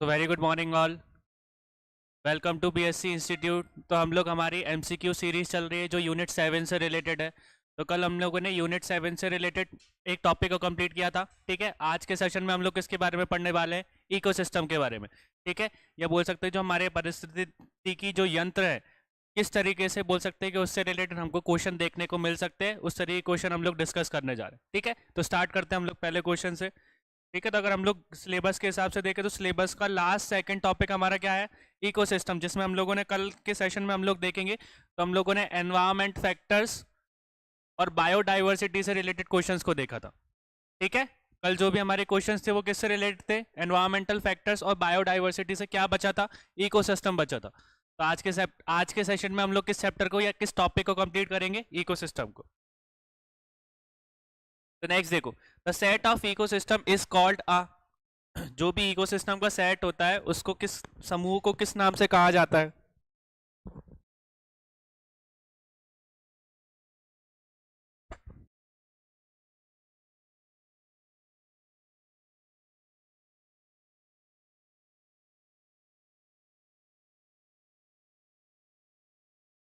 तो very good morning all. Welcome to BSC institute. तो हम लोग हमारी एमसीक्यू सीरीज चल रही है जो यूनिट 7 से रिलेटेड है। तो कल हम लोगों ने यूनिट 7 से रिलेटेड एक टॉपिक को कंप्लीट किया था। ठीक है, आज के सेशन में हम लोग किसके बारे में पढ़ने वाले हैं? इकोसिस्टम के बारे में। ठीक है, या बोल सकते हैं जो हमारे पारिस्थितिकी जो यंत्र है, किस तरीके से बोल सकते हैं कि उससे रिलेटेड हमको क्वेश्चन देखने को मिल सकते हैं, उस तरीके के क्वेश्चन हम लोग डिस्कस करने जा रहे हैं। ठीक है, तो स्टार्ट करते हैं हम लोग पहले क्वेश्चन से। ठीक है, तो अगर हम लोग सिलेबस के हिसाब से देखें तो सिलेबस का लास्ट सेकंड टॉपिक हमारा क्या है? इकोसिस्टम, जिसमें हम लोगों ने कल के सेशन में हम लोग देखेंगे तो हम लोगों ने एनवायरमेंट फैक्टर्स और बायोडाइवर्सिटी से रिलेटेड क्वेश्चंस को देखा था। ठीक है, कल जो भी हमारे क्वेश्चंस थे वो किससे रिलेटेड थे? एनवायरमेंटल फैक्टर्स और बायोडाइवर्सिटी से। क्या बचा था? इकोसिस्टम बचा था। तो आज के सेशन में हम लोग किस चैप्टर को या किस टॉपिक को कंप्लीट करेंगे? इकोसिस्टम को। तो नेक्स्ट देखो, the set of ecosystem is called a, जो भी इकोसिस्टम का सेट होता है उसको किस समूह को किस नाम से कहा जाता है?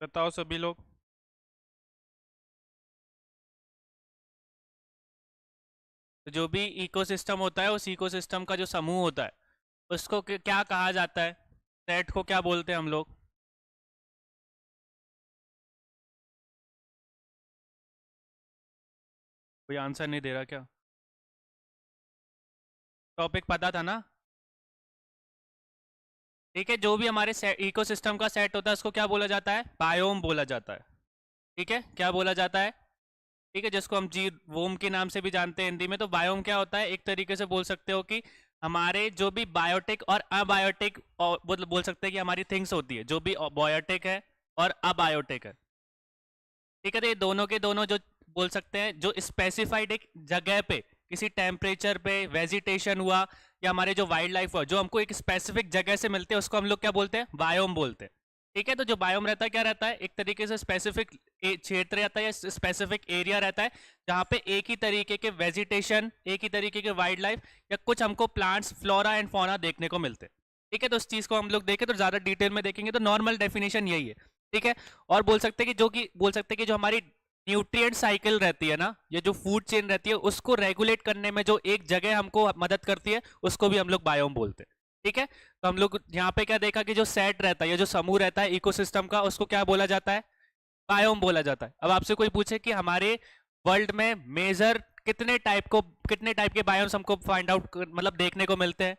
बताओ सभी लोग। तो जो भी इकोसिस्टम होता है उस इकोसिस्टम का जो समूह होता है उसको क्या कहा जाता है? सेट को क्या बोलते हैं हम लोग? कोई आंसर नहीं दे रहा क्या? टॉपिक पता था ना? ठीक है, जो भी हमारे इकोसिस्टम का सेट होता है उसको क्या बोला जाता है? बायोम बोला जाता है। ठीक है, क्या बोला जाता है? ठीक है, जिसको हम जी वोम के नाम से भी जानते हैं हिंदी में। तो बायोम क्या होता है? एक तरीके से बोल सकते हो कि हमारे जो भी बायोटिक और अबायोटिक, और बोल सकते हैं कि हमारी थिंग्स होती है, जो भी बायोटिक है और अबायोटिक है। ठीक है, तो ये दोनों के दोनों जो बोल सकते हैं जो स्पेसिफाइड एक जगह पे किसी टेम्परेचर पे वेजिटेशन हुआ या हमारे जो वाइल्ड लाइफ हुआ जो हमको एक स्पेसिफिक जगह से मिलते हैं उसको हम लोग क्या बोलते हैं? बायोम बोलते हैं। ठीक है, तो जो बायोम रहता है क्या रहता है? एक तरीके से स्पेसिफिक क्षेत्र रहता है या स्पेसिफिक एरिया रहता है जहाँ पे एक ही तरीके के वेजिटेशन, एक ही तरीके के वाइल्ड लाइफ या कुछ हमको प्लांट्स, फ्लोरा एंड फौना देखने को मिलते हैं। ठीक है, तो इस चीज को हम लोग देखें तो ज्यादा डिटेल में देखेंगे तो नॉर्मल डेफिनेशन यही है। ठीक है, और बोल सकते हैं कि बोल सकते हैं कि जो हमारी न्यूट्रिएंट साइकिल रहती है ना, ये जो फूड चेन रहती है उसको रेगुलेट करने में जो एक जगह हमको मदद करती है उसको भी हम लोग बायोम बोलते हैं। ठीक है, तो हम लोग यहाँ पे क्या देखा कि जो सेट रहता है या जो समूह रहता है इकोसिस्टम का उसको क्या बोला जाता है? बायोम बोला जाता है। अब आपसे कोई पूछे कि हमारे वर्ल्ड में मेजर कितने टाइप के बायोम्स हमको फाइंड आउट मतलब देखने को मिलते हैं?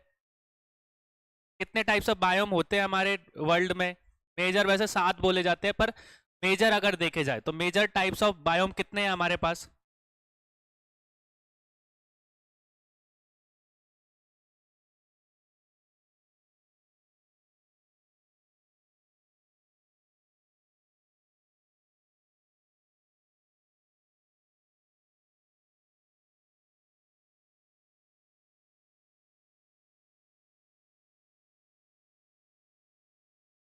कितने टाइप्स ऑफ बायोम होते हैं हमारे वर्ल्ड में? मेजर वैसे 7 बोले जाते हैं, पर मेजर अगर देखे जाए तो मेजर टाइप्स ऑफ बायोम कितने हैं हमारे पास?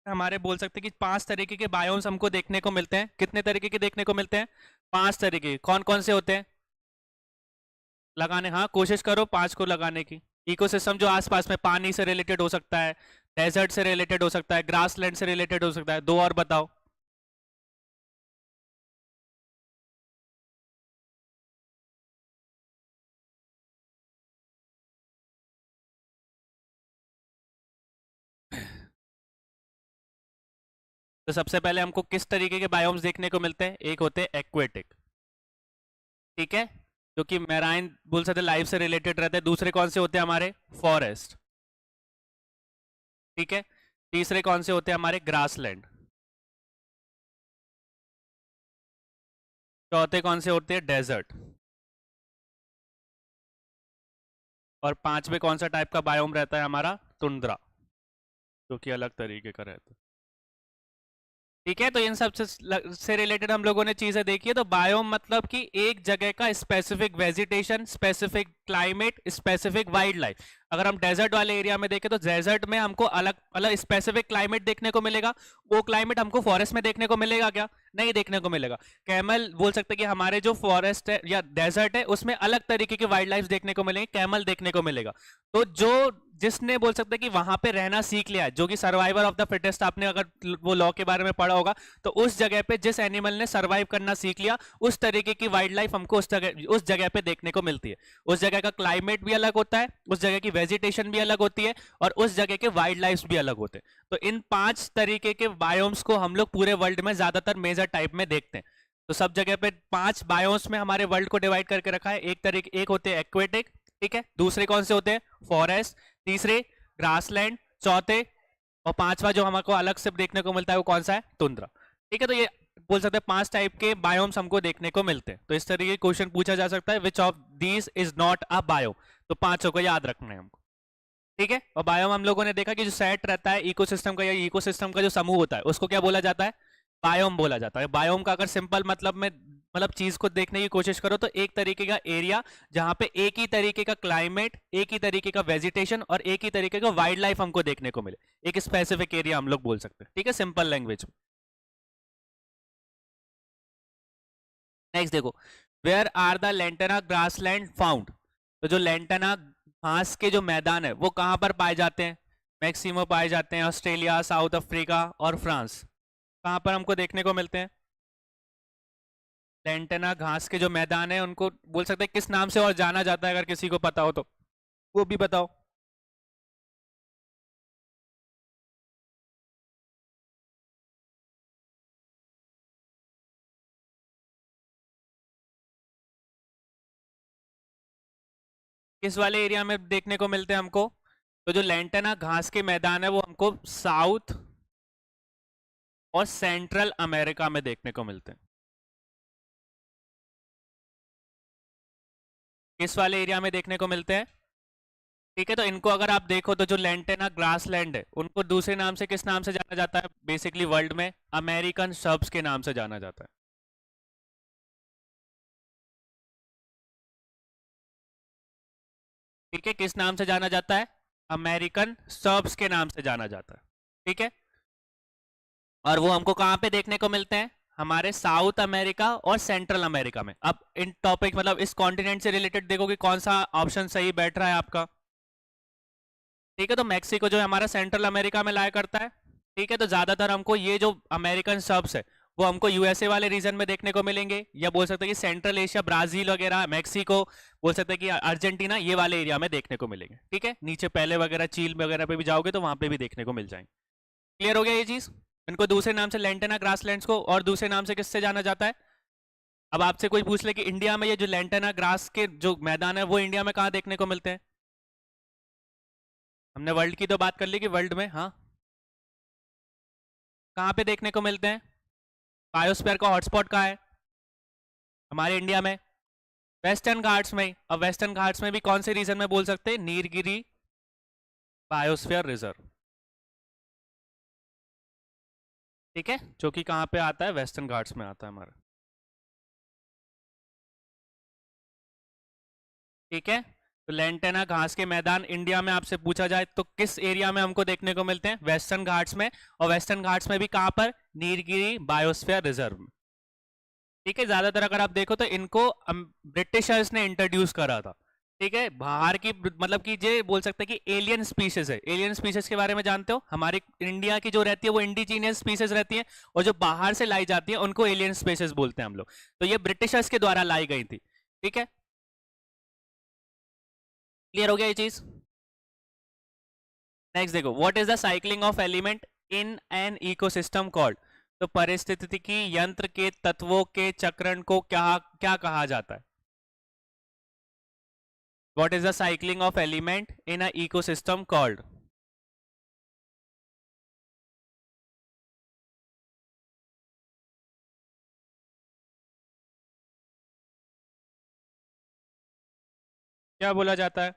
हमारे बोल सकते हैं कि 5 तरीके के बायोम्स हमको देखने को मिलते हैं। कितने तरीके के देखने को मिलते हैं? 5 तरीके। कौन कौन से होते हैं? लगाने, हाँ कोशिश करो 5 को लगाने की। इकोसिस्टम जो आसपास में पानी से रिलेटेड हो सकता है, डेजर्ट से रिलेटेड हो सकता है, ग्रासलैंड से रिलेटेड हो सकता है। 2 और बताओ। तो सबसे पहले हमको किस तरीके के बायोम्स देखने को मिलते हैं? एक होते हैं एक्वेटिक। ठीक है, जो कि मैराइन बोल सकते लाइफ से रिलेटेड रहते हैं। दूसरे कौन से होते हैं हमारे? फॉरेस्ट। ठीक है, तीसरे कौन से होते हैं हमारे? ग्रासलैंड। चौथे कौन से होते हैं? डेजर्ट। और पांचवे कौन सा टाइप का बायोम रहता है हमारा? टुंड्रा, जो कि अलग तरीके का रहता है। ठीक है, तो इन सब से रिलेटेड हम लोगों ने चीजें देखी है। तो बायोम मतलब कि एक जगह का specific vegetation, specific climate, specific wild life. अगर हम डेजर्ट वाले एरिया में देखें तो डेजर्ट में हमको अलग अलग स्पेसिफिक क्लाइमेट देखने को मिलेगा। वो क्लाइमेट हमको फॉरेस्ट में देखने को मिलेगा क्या? नहीं देखने को मिलेगा। कैमल बोल सकते हैं कि हमारे जो फॉरेस्ट है या डेजर्ट है उसमें अलग तरीके के वाइल्ड लाइफ देखने को मिलेंगे, कैमल देखने को मिलेगा। तो जो जिसने बोल सकते हैं कि वहां पे रहना सीख लिया है, जो कि सर्वाइवर ऑफ द फिटेस्ट, आपने अगर वो लॉ के बारे में पढ़ा होगा, तो उस जगह पे जिस एनिमल ने सर्वाइव करना सीख लिया, उस तरीके की वाइल्ड लाइफ हमको उस जगह पे देखने को मिलती है। उस जगह का क्लाइमेट भी अलग होता है, उस जगह की वेजिटेशन भी अलग होती है, और उस जगह के वाइल्ड लाइफ भी अलग होते हैं। तो इन 5 तरीके के बायोम्स को हम लोग पूरे वर्ल्ड में ज्यादातर मेजर टाइप में देखते हैं। तो सब जगह पे 5 बायोम्स में हमारे वर्ल्ड को डिवाइड करके रखा है। एक होते हैं एक्वेटिक, ठीक है, दूसरे कौन से होते हैं, फॉरेस्ट, तीसरे ग्रासलैंड, चौथे और पांचवा जो हमको अलग से देखने को मिलता है वो कौन सा है, तुंद्रा। ठीक है, तो ये बोल सकते हैं 5 टाइप के बायोम्स हमको देखने को मिलते हैं। तो इस तरीके क्वेश्चन पूछा जा सकता है, which of these is not a biome. तो 5 को याद रखना है हमको, ठीक है। और बायोम हम लोगों ने देखा कि जो सेट रहता है इकोसिस्टम का, या इकोसिस्टम का जो समूह होता है, उसको क्या बोला जाता है, बायोम बोला जाता है। बायोम का अगर सिंपल मतलब चीज को देखने की कोशिश करो, तो एक तरीके का एरिया जहां पे एक ही तरीके का क्लाइमेट, एक ही तरीके का वेजिटेशन और एक ही तरीके का वाइल्ड लाइफ हमको देखने को मिले, एक स्पेसिफिक एरिया हम लोग बोल सकते हैं, ठीक है, सिंपल लैंग्वेज में। नेक्स्ट देखो, where are the lantana grassland found. तो जो लेंटेना घास के जो मैदान है वो कहां पर पाए जाते हैं, मैक्सिमो पाए जाते हैं ऑस्ट्रेलिया, साउथ अफ्रीका और फ्रांस। कहां पर हमको देखने को मिलते हैं लेंटेना घास के जो मैदान है, उनको बोल सकते हैं किस नाम से और जाना जाता है, अगर किसी को पता हो तो वो भी बताओ। किस वाले एरिया में देखने को मिलते हैं हमको, तो जो लेंटेना घास के मैदान है वो हमको साउथ और सेंट्रल अमेरिका में देखने को मिलते हैं। किस वाले एरिया में देखने को मिलते हैं, ठीक है। तो इनको अगर आप देखो तो जो लेंटेना ग्रासलैंड है उनको दूसरे नाम से किस नाम से जाना जाता है, बेसिकली वर्ल्ड में अमेरिकन सर्ब्स के नाम से जाना जाता है, ठीक है। किस नाम से जाना जाता है, अमेरिकन सर्ब्स के नाम से जाना जाता है, ठीक है। और वो हमको कहाँ पे देखने को मिलते हैं, हमारे साउथ अमेरिका और सेंट्रल अमेरिका में। अब इन टॉपिक मतलब इस कॉन्टिनेंट से रिलेटेड देखो कि कौन सा ऑप्शन सही बैठ रहा है आपका, ठीक है। तो मैक्सिको जो है हमारा सेंट्रल अमेरिका में लाया करता है, ठीक है। तो ज्यादातर हमको ये जो अमेरिकन सर्ब्स है वो हमको यूएसए वाले रीजन में देखने को मिलेंगे, या बोल सकते हैं कि सेंट्रल एशिया, ब्राजील वगैरह, मैक्सिको, बोल सकते हैं कि अर्जेंटीना, ये वाले एरिया में देखने को मिलेंगे, ठीक है। नीचे पहले वगैरह चील वगैरह पे भी जाओगे तो वहां पे भी देखने को मिल जाएंगे। क्लियर हो गया ये चीज। इनको दूसरे नाम से लेंटेना ग्रासलैंड्स को और दूसरे नाम से किससे जाना जाता है। अब आपसे कोई पूछ ले कि इंडिया में ये जो लेंटेना ग्रास के जो मैदान है वो इंडिया में कहाँ देखने को मिलते हैं, हमने वर्ल्ड की तो बात कर ली कि वर्ल्ड में, हाँ, कहाँ पे देखने को मिलते हैं, बायोस्फीयर का हॉटस्पॉट कहाँ है, हमारे इंडिया में वेस्टर्न घाट्स में। अब वेस्टर्न घाट्स में भी कौन से रीजन में बोल सकते हैं, नीलगिरी बायोस्फीयर रिजर्व, ठीक है, जो कि कहाँ पे आता है, वेस्टर्न घाट्स में आता है हमारा, ठीक है। तो लेंटेना घास के मैदान इंडिया में आपसे पूछा जाए तो किस एरिया में हमको देखने को मिलते हैं, वेस्टर्न घाट्स में। और वेस्टर्न घाट्स में भी कहां पर, नीलगिरी बायोस्फीयर रिजर्व में, ठीक है। ज्यादातर अगर आप देखो तो इनको ब्रिटिशर्स ने इंट्रोड्यूस करा था, ठीक है। बाहर की मतलब कि ये बोल सकते हैं कि एलियन स्पीसीज है। एलियन स्पीसीज के बारे में जानते हो, हमारी इंडिया की जो रहती है वो इंडिजीनियस स्पीसीज रहती है, और जो बाहर से लाई जाती है उनको एलियन स्पीसीज बोलते हैं हम लोग। तो ये ब्रिटिशर्स के द्वारा लाई गई थी, ठीक है। क्लियर हो गया ये चीज। नेक्स्ट देखो, what is the cycling of element in an ecosystem called. तो परिस्थितिकी यंत्र के तत्वों के चक्रण को क्या क्या कहा जाता है, what is the cycling of element in a ecosystem called. क्या बोला जाता है,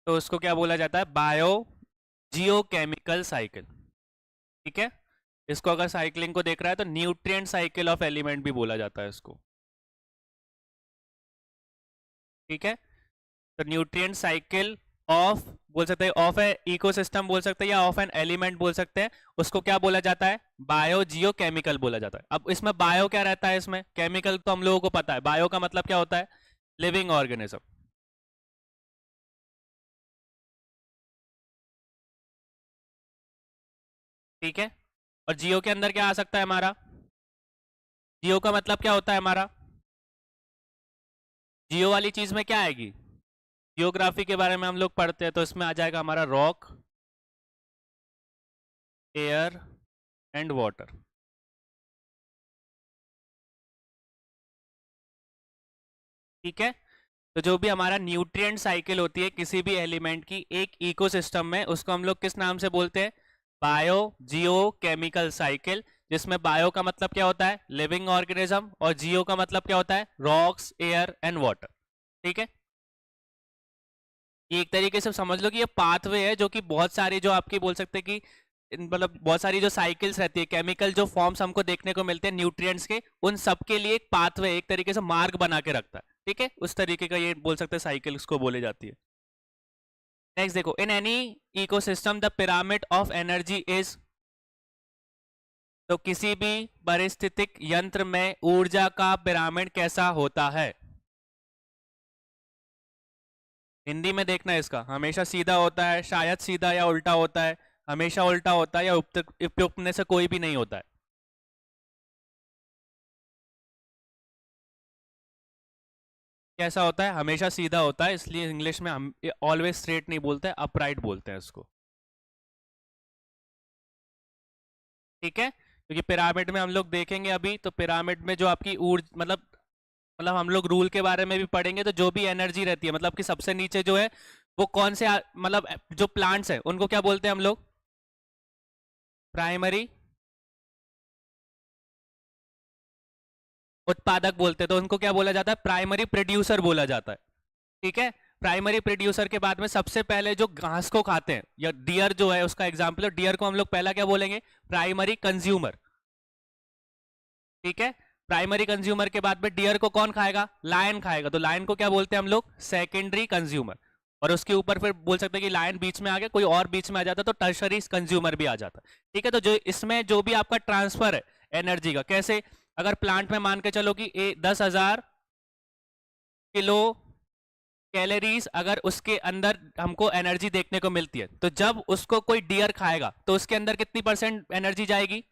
तो उसको क्या बोला जाता है, बायो जियोकेमिकल साइकिल, ठीक है। इसको अगर साइक्लिंग को देख रहा है तो न्यूट्रिएंट साइकिल ऑफ एलिमेंट भी बोला जाता है इसको, ठीक है। तो न्यूट्रिएंट साइकिल ऑफ बोल सकते हैं, ऑफ ए इकोसिस्टम बोल सकते हैं, या ऑफ एन एलिमेंट बोल सकते हैं, उसको क्या बोला जाता है, बायो जियो केमिकल बोला जाता है। अब इसमें बायो क्या रहता है, इसमें केमिकल तो हम लोगों को पता है, बायो का मतलब क्या होता है, लिविंग ऑर्गेनिज्म। ठीक है, और जियो के अंदर क्या आ सकता है हमारा, जियो का मतलब क्या होता है हमारा, जियो वाली चीज में क्या आएगी, जियोग्राफी के बारे में हम लोग पढ़ते हैं तो इसमें आ जाएगा हमारा रॉक, एयर एंड वाटर। ठीक है, तो जो भी हमारा न्यूट्रिएंट साइकिल होती है किसी भी एलिमेंट की एक इकोसिस्टम में, उसको हम लोग किस नाम से बोलते हैं, बायो जियो केमिकल साइकिल, जिसमें बायो का मतलब क्या होता है, लिविंग ऑर्गेनिज्म, और जियो का मतलब क्या होता है, रॉक्स, एयर एंड वाटर। ठीक है, ये एक तरीके से समझ लो कि ये पाथवे है जो कि बहुत सारी जो आपकी बोल सकते हैं कि मतलब बहुत सारी जो साइकिल्स रहती है, केमिकल जो फॉर्म्स हमको देखने को मिलते हैं न्यूट्रिएंट्स के, उन सब के लिए एक पाथवे, एक तरीके से मार्ग बना के रखता है। ठीक है, उस तरीके का ये बोल सकते हैं साइकिल्स को बोली जाती है। नेक्स्ट देखो, in any ecosystem the pyramid of energy is, तो किसी भी पारिस्थितिक यंत्र में ऊर्जा का पिरामिड कैसा होता है, हिंदी में देखना है इसका, हमेशा सीधा होता है, शायद सीधा या उल्टा होता है, हमेशा उल्टा होता है, या उपयुक्त में से कोई भी नहीं होता है। कैसा होता है, हमेशा सीधा होता है, इसलिए इंग्लिश में हम ऑलवेज स्ट्रेट नहीं बोलते, अपराइट बोलते हैं इसको। ठीक है, क्योंकि पिरामिड में हम लोग देखेंगे अभी, तो पिरामिड में जो आपकी ऊर्जा मतलब हम लोग रूल के बारे में भी पढ़ेंगे, तो जो भी एनर्जी रहती है मतलब कि सबसे नीचे जो है वो कौन से मतलब जो प्लांट्स है उनको क्या बोलते हैं हम लोग, प्राइमरी उत्पादक बोलते हैं, तो उनको क्या बोला जाता है, प्राइमरी प्रोड्यूसर बोला जाता है। ठीक है, प्राइमरी प्रोड्यूसर के बाद में सबसे पहले जो घास को खाते हैं, या डियर जो है उसका एग्जाम्पल है, डियर को हम लोग पहला क्या बोलेंगे, प्राइमरी कंज्यूमर। ठीक है, प्राइमरी कंज्यूमर के बाद में डियर को कौन खाएगा, लायन खाएगा, तो लायन को क्या बोलते हैं हम लोग, सेकेंडरी कंज्यूमर। और उसके ऊपर फिर बोल सकते हैं कि लायन बीच में आ गया, कोई और बीच में आ जाता तो टर्शरी कंज्यूमर भी आ जाता। ठीक है, तो जो इसमें जो भी आपका ट्रांसफर है एनर्जी का, कैसे, अगर प्लांट में मान के चलो कि 10,000 किलो कैलोरीज अगर उसके अंदर हमको एनर्जी देखने को मिलती है, तो जब उसको कोई डियर खाएगा तो उसके अंदर कितनी परसेंट एनर्जी जाएगी,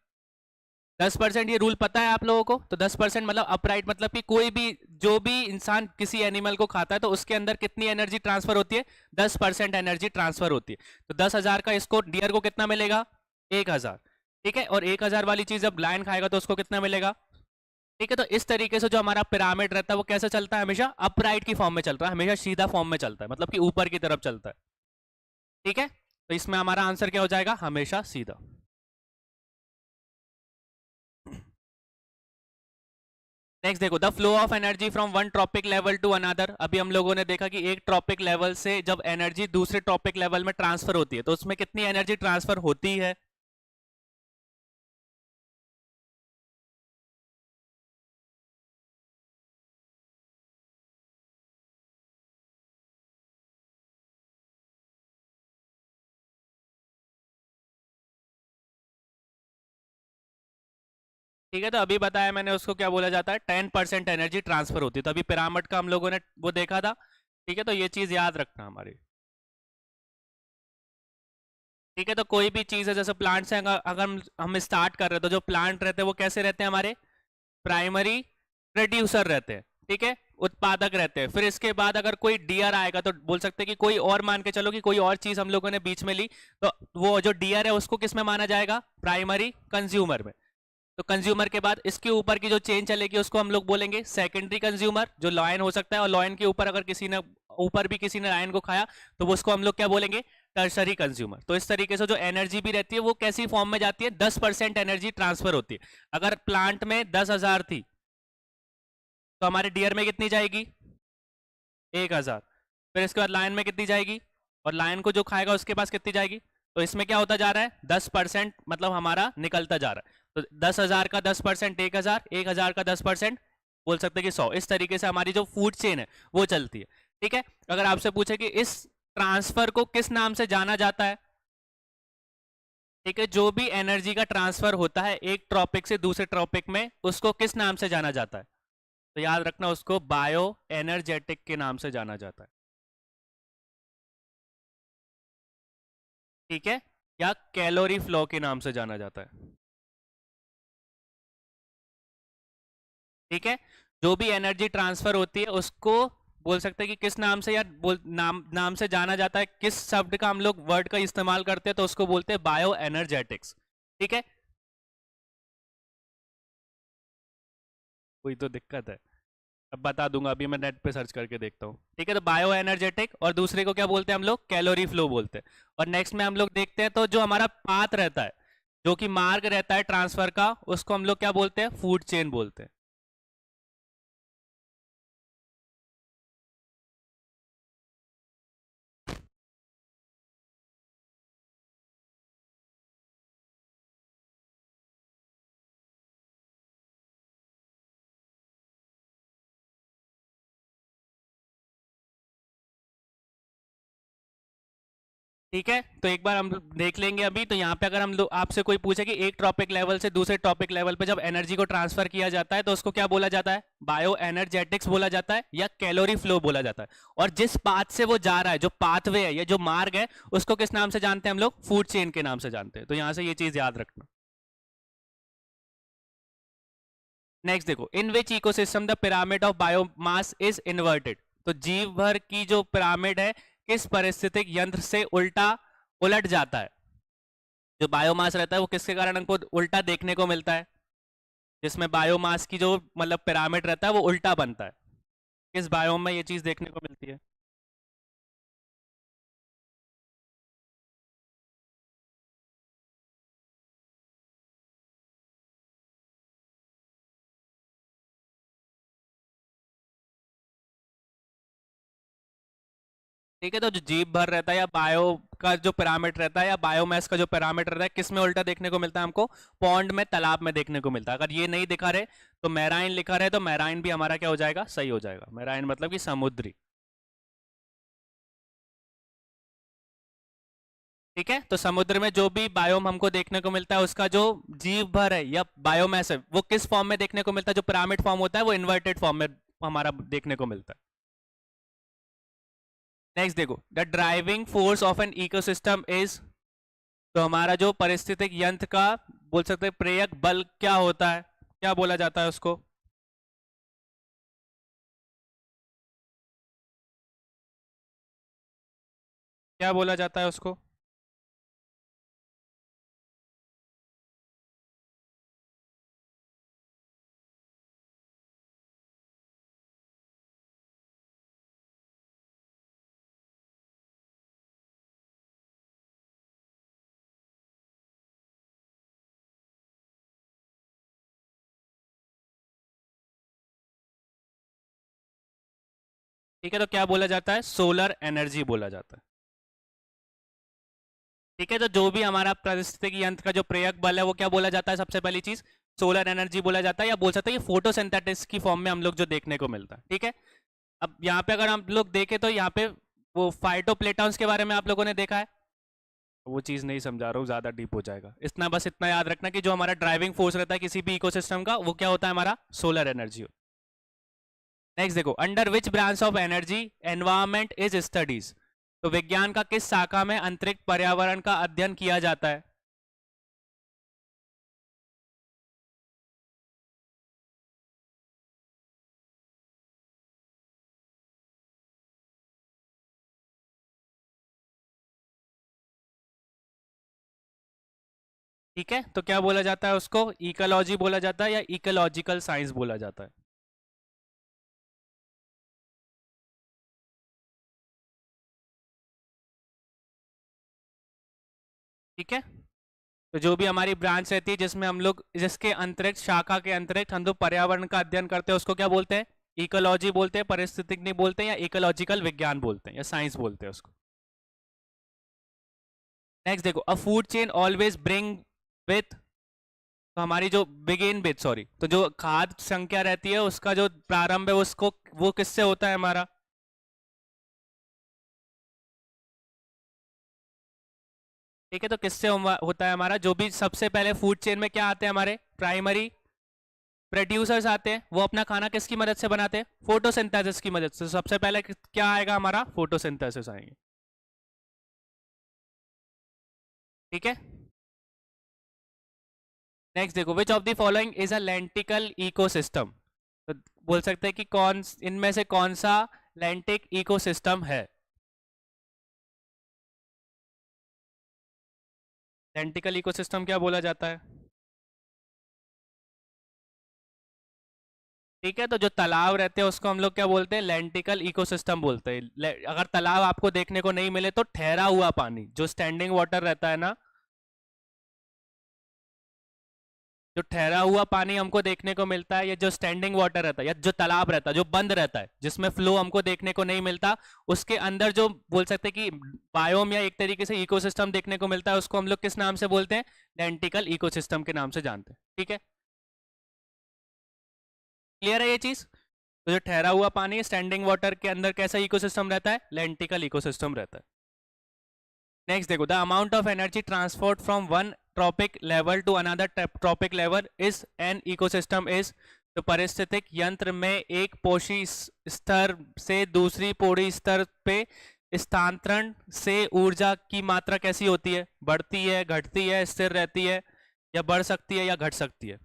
10%। ये रूल पता है आप लोगों को, तो 10% मतलब अपराइट, मतलब कि कोई भी जो भी इंसान किसी एनिमल को खाता है तो उसके अंदर कितनी एनर्जी ट्रांसफर होती है, 10% एनर्जी ट्रांसफर होती है। तो 10,000 का इसको डियर को कितना मिलेगा, 1,000। ठीक है, और 1,000 वाली चीज जब लायन खाएगा तो उसको कितना मिलेगा। ठीक है, तो इस तरीके से जो हमारा पिरामिड रहता है वो कैसे चलता है, हमेशा अपराइट की फॉर्म में चलता है, हमेशा सीधा फॉर्म में चलता है, मतलब कि ऊपर की तरफ चलता है। ठीक है, तो इसमें हमारा आंसर क्या हो जाएगा, हमेशा सीधा। नेक्स्ट देखो, the flow of energy from one trophic level to another. अभी हम लोगों ने देखा कि एक ट्रॉपिक लेवल से जब एनर्जी दूसरे ट्रॉपिक लेवल में ट्रांसफर होती है तो उसमें कितनी एनर्जी ट्रांसफर होती है, ठीक है, तो अभी बताया मैंने उसको क्या बोला जाता है, 10% एनर्जी ट्रांसफर होती है। तो अभी पिरामिड का हम लोगों ने वो देखा था। ठीक है, तो ये चीज याद रखना हमारी। ठीक है, तो कोई भी चीज है, जैसे प्लांट से अगर हम स्टार्ट कर रहे हैं तो जो प्लांट रहते हैं वो कैसे रहते हैं, हमारे प्राइमरी प्रोड्यूसर रहते हैं। ठीक है, उत्पादक रहते हैं। फिर इसके बाद अगर कोई डियर आएगा तो बोल सकते हैं कि कोई और, मान के चलो कि कोई और चीज हम लोगों ने बीच में ली, तो वो जो डियर है उसको किस में माना जाएगा, प्राइमरी कंज्यूमर में। तो कंज्यूमर के बाद इसके ऊपर की जो चेन चलेगी उसको हम लोग बोलेंगे सेकेंडरी कंज्यूमर, जो लॉयन हो सकता है, और लॉयन के ऊपर अगर किसी ने ऊपर भी किसी ने लायन को खाया तो वो उसको हम लोग क्या बोलेंगे, टर्शरी कंज्यूमर। तो इस तरीके से जो एनर्जी भी रहती है वो कैसी फॉर्म में जाती है, 10% एनर्जी ट्रांसफर होती है। अगर प्लांट में 10,000 थी तो हमारे डियर में कितनी जाएगी, 1,000। फिर इसके बाद लायन में कितनी जाएगी, और लायन को जो खाएगा उसके पास कितनी जाएगी। तो इसमें क्या होता जा रहा है, 10% मतलब हमारा निकलता जा रहा है। तो 10,000 का 10% 1,000, 1,000 का 10% बोल सकते हैं कि 100। इस तरीके से हमारी जो फूड चेन है वो चलती है। ठीक है, अगर आपसे पूछे कि इस ट्रांसफर को किस नाम से जाना जाता है, ठीक है, जो भी एनर्जी का ट्रांसफर होता है एक ट्रॉपिक से दूसरे ट्रॉपिक में, उसको किस नाम से जाना जाता है? तो याद रखना, उसको बायो एनर्जेटिक के नाम से जाना जाता है। ठीक है, या कैलोरी फ्लो के नाम से जाना जाता है। ठीक है, जो भी एनर्जी ट्रांसफर होती है उसको बोल सकते हैं कि किस नाम से, या नाम से जाना जाता है, किस शब्द का हम लोग वर्ड का इस्तेमाल करते हैं, तो उसको बोलते हैं बायो एनर्जेटिक्स। ठीक है, कोई तो दिक्कत है? अब बता दूंगा, अभी मैं नेट पे सर्च करके देखता हूँ। ठीक है, तो बायो एनर्जेटिक, और दूसरे को क्या बोलते हैं हम लोग? कैलोरी फ्लो बोलते हैं। और नेक्स्ट में हम लोग देखते हैं, तो जो हमारा पाथ रहता है, जो कि मार्ग रहता है ट्रांसफर का, उसको हम लोग क्या बोलते हैं? फूड चेन बोलते हैं। ठीक है, तो एक बार हम देख लेंगे अभी। तो यहाँ पे अगर हम लोग आपसे कोई पूछे कि एक टॉपिक लेवल से दूसरे टॉपिक लेवल पे जब एनर्जी को ट्रांसफर किया जाता है, तो उसको क्या बोला जाता है? बायो एनर्जेटिक्स बोला जाता है, या कैलोरी फ्लो बोला जाता है। और जिस पाथ से वो जा रहा है, जो पाथवे है या जो मार्ग है, उसको किस नाम से जानते हैं हम लोग? फूड चेन के नाम से जानते हैं। तो यहाँ से ये चीज याद रखना। नेक्स्ट देखो, in which ecosystem the pyramid of biomass is inverted. तो जीव भर की जो पिरामिड है, किस पारिस्थितिक यंत्र से उलट जाता है? जो बायोमास रहता है वो किसके कारण हमको उल्टा देखने को मिलता है? जिसमें बायोमास की जो मतलब पिरामिड रहता है वो उल्टा बनता है, किस बायोम में ये चीज देखने को मिलती है? ठीक है, तो जो जीव भर रहता है या बायो का जो पिरामिड रहता है या बायोमास का जो पिरामिड रहता है, किस में उल्टा देखने को मिलता है हमको? पॉन्ड में, तालाब में देखने को मिलता है। अगर ये नहीं दिखा रहे तो मैराइन लिखा रहे, तो मैराइन भी हमारा क्या हो जाएगा? सही हो जाएगा। मैराइन मतलब कि समुद्री। ठीक है, तो समुद्र में जो भी बायोम हमको देखने को मिलता है, उसका जो जीव भर है या बायोमास है, वो किस फॉर्म में देखने को मिलता है? जो पिरामिड फॉर्म होता है वो इन्वर्टेड फॉर्म में हमारा देखने को मिलता है। नेक्स्ट देखो, the driving force of N ecosystem is. तो हमारा जो पारिस्थितिक यंत्र का बोल सकते हैं प्रेरक बल क्या होता है? क्या बोला जाता है उसको? क्या बोला जाता है उसको? ठीक है, तो क्या बोला जाता है? सोलर एनर्जी बोला जाता है। ठीक है, तो जो भी हमारा पारिस्थितिक यंत्र का जो प्रेरक बल है वो क्या बोला जाता है? सबसे पहली चीज सोलर एनर्जी बोला जाता है, या बोल सकते हैं फोटोसिंथेसिस की फॉर्म में हम लोग जो देखने को मिलता है। ठीक है, अब यहाँ पे अगर हम लोग देखें तो यहाँ पे वो फाइटोप्लेटॉन्स के बारे में आप लोगों ने देखा है? वो चीज नहीं समझा रहा हूँ, ज्यादा डीप हो जाएगा। इतना बस इतना याद रखना कि जो हमारा ड्राइविंग फोर्स रहता है किसी भी इकोसिस्टम का, वो क्या होता है? हमारा सोलर एनर्जी। नेक्स्ट देखो, under which branch of energy environment is studies. तो विज्ञान का किस शाखा में अंतरिक्ष पर्यावरण का अध्ययन किया जाता है? ठीक है, तो क्या बोला जाता है उसको? इकोलॉजी बोला जाता है, या इकोलॉजिकल साइंस बोला जाता है? ठीक है, तो जो भी हमारी ब्रांच रहती है जिसमें हम लोग, जिसके अंतरिक्ष शाखा के अंतरिक्ष हम लोग पर्यावरण का अध्ययन करते हैं, उसको क्या बोलते हैं? इकोलॉजी बोलते हैं, पारिस्थितिकी बोलते हैं, या इकोलॉजिकल विज्ञान बोलते हैं, या साइंस बोलते हैं उसको। नेक्स्ट देखो, अ food chain always bring with. तो हमारी जो बिगिन विथ, सॉरी, तो जो खाद्य संख्या रहती है उसका जो प्रारंभ है उसको, वो किससे होता है हमारा? ठीक है, तो किससे होता है हमारा, जो भी सबसे पहले फूड चेन में क्या आते हैं हमारे प्राइमरी प्रोड्यूसर्स आते हैं, वो अपना खाना किसकी मदद से बनाते हैं, फोटोसिंथेसिस की मदद से। तो सबसे पहले क्या आएगा हमारा, फोटोसिंथेसिस आएंगे। ठीक है, नेक्स्ट देखो, which of the following is a lentic ecosystem. तो बोल सकते हैं कि कौन इनमें से कौन सा लेंटिक इकोसिस्टम है। लेंटिकल इकोसिस्टम क्या बोला जाता है। ठीक है, तो जो तालाब रहते हैं उसको हम लोग क्या बोलते हैं, लेंटिकल इकोसिस्टम बोलते हैं। अगर तालाब आपको देखने को नहीं मिले तो ठहरा हुआ पानी, जो स्टैंडिंग वाटर रहता है ना, जो ठहरा हुआ पानी हमको देखने को मिलता है, या जो स्टैंडिंग वाटर रहता है, या जो तालाब रहता है जो बंद रहता है जिसमें फ्लो हमको देखने को नहीं मिलता, उसके अंदर जो बोल सकते हैं कि बायोम या एक तरीके से इकोसिस्टम देखने को मिलता है, उसको हम लोग किस नाम से बोलते हैं, लेंटिकल इकोसिस्टम के नाम से जानते हैं। ठीक है, क्लियर है ये चीज। तो जो ठहरा हुआ पानी स्टैंडिंग वाटर के अंदर कैसा इकोसिस्टम रहता है, लेंटिकल इकोसिस्टम रहता है। नेक्स्ट देखो, the amount of energy transport from one trophic level to another trophic level is an ecosystem is. तो पारिस्थितिक यंत्र में एक पोषी स्तर से दूसरी पोड़ी स्तर पे स्थानांतरण से ऊर्जा की मात्रा कैसी होती है, बढ़ती है, घटती है, स्थिर रहती है, या बढ़ सकती है या घट सकती है।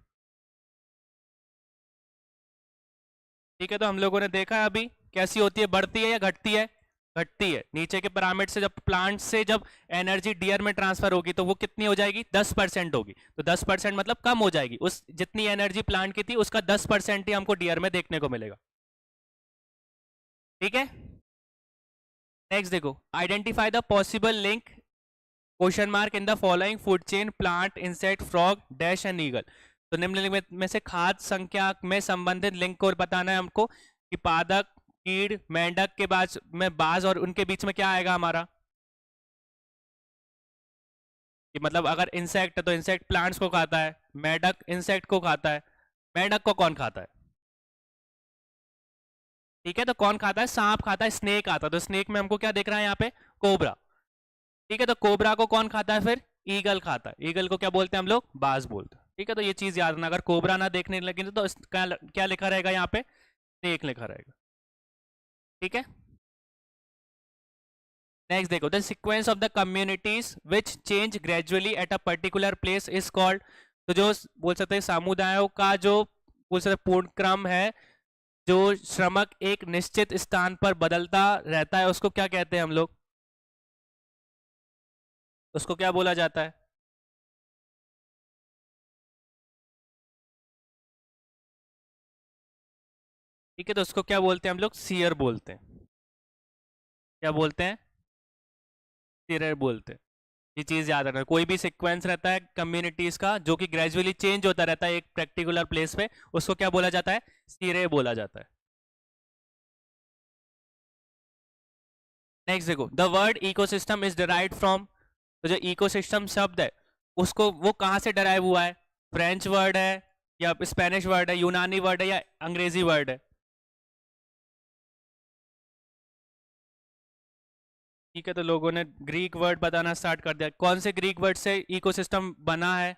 ठीक है, तो हम लोगों ने देखा है अभी कैसी होती है, बढ़ती है या घटती है, घटती है। नीचे के पिरामिड से जब प्लांट से जब एनर्जी डीआर में ट्रांसफर होगी तो वो कितनी हो जाएगी, 10% होगी। तो 10% मतलब कम हो जाएगी, उस जितनी एनर्जी प्लांट की थी उसका 10% ही हमको डीआर में देखने को मिलेगा। ठीक है, नेक्स्ट देखो, identify the possible link question mark in the following food chain plant insect frog dash and eagle. तो निम्नलिखित में से खाद्य संख्या में संबंधित लिंक को बताना है हमको, कि पादप, कीड़, मेंढक के बाद में बाज, और उनके बीच में क्या आएगा हमारा, कि मतलब अगर इंसेक्ट है तो इंसेक्ट प्लांट्स को खाता है, मेंढक इंसेक्ट को खाता है। मेंढक को कौन खाता है, ठीक है, तो कौन खाता है, सांप खाता है, स्नेक आता है। तो स्नेक में हमको क्या दिख रहा है यहाँ पे, कोबरा। ठीक है, तो कोबरा को कौन खाता है, फिर ईगल खाता है। ईगल को क्या बोलते हैं हम लोग, बाज बोलते हैं। ठीक है, तो ये चीज याद रखना, अगर कोबरा ना देखने लगे तो क्या लिखा रहेगा यहाँ पे, स्नेक लिखा रहेगा। ठीक है, नेक्स्ट देखो, the sequence of the communities which change gradually at a particular place is called. तो जो बोल सकते हैं समुदायों का जो बोल सकते हैं पूर्ण क्रम है, जो श्रमक एक निश्चित स्थान पर बदलता रहता है, उसको क्या कहते हैं हम लोग, उसको क्या बोला जाता है। ठीक है, तो उसको क्या बोलते हैं हम लोग, सीयर बोलते हैं। क्या बोलते हैं, सीयर बोलते हैं। ये चीज याद रखना, कोई भी सीक्वेंस रहता है कम्युनिटीज का जो कि ग्रेजुअली चेंज होता रहता है एक पर्टिकुलर प्लेस पे, उसको क्या बोला जाता है, सीरे बोला जाता है। नेक्स्ट देखो, the word ecosystem is derived from. तो जो इकोसिस्टम शब्द है उसको वो कहाँ से डिराइव हुआ है, फ्रेंच वर्ड है, या स्पेनिश वर्ड है, यूनानी वर्ड है, या अंग्रेजी वर्ड है। ठीक है, तो लोगों ने ग्रीक वर्ड बताना स्टार्ट कर दिया। कौन से ग्रीक वर्ड से इकोसिस्टम बना है,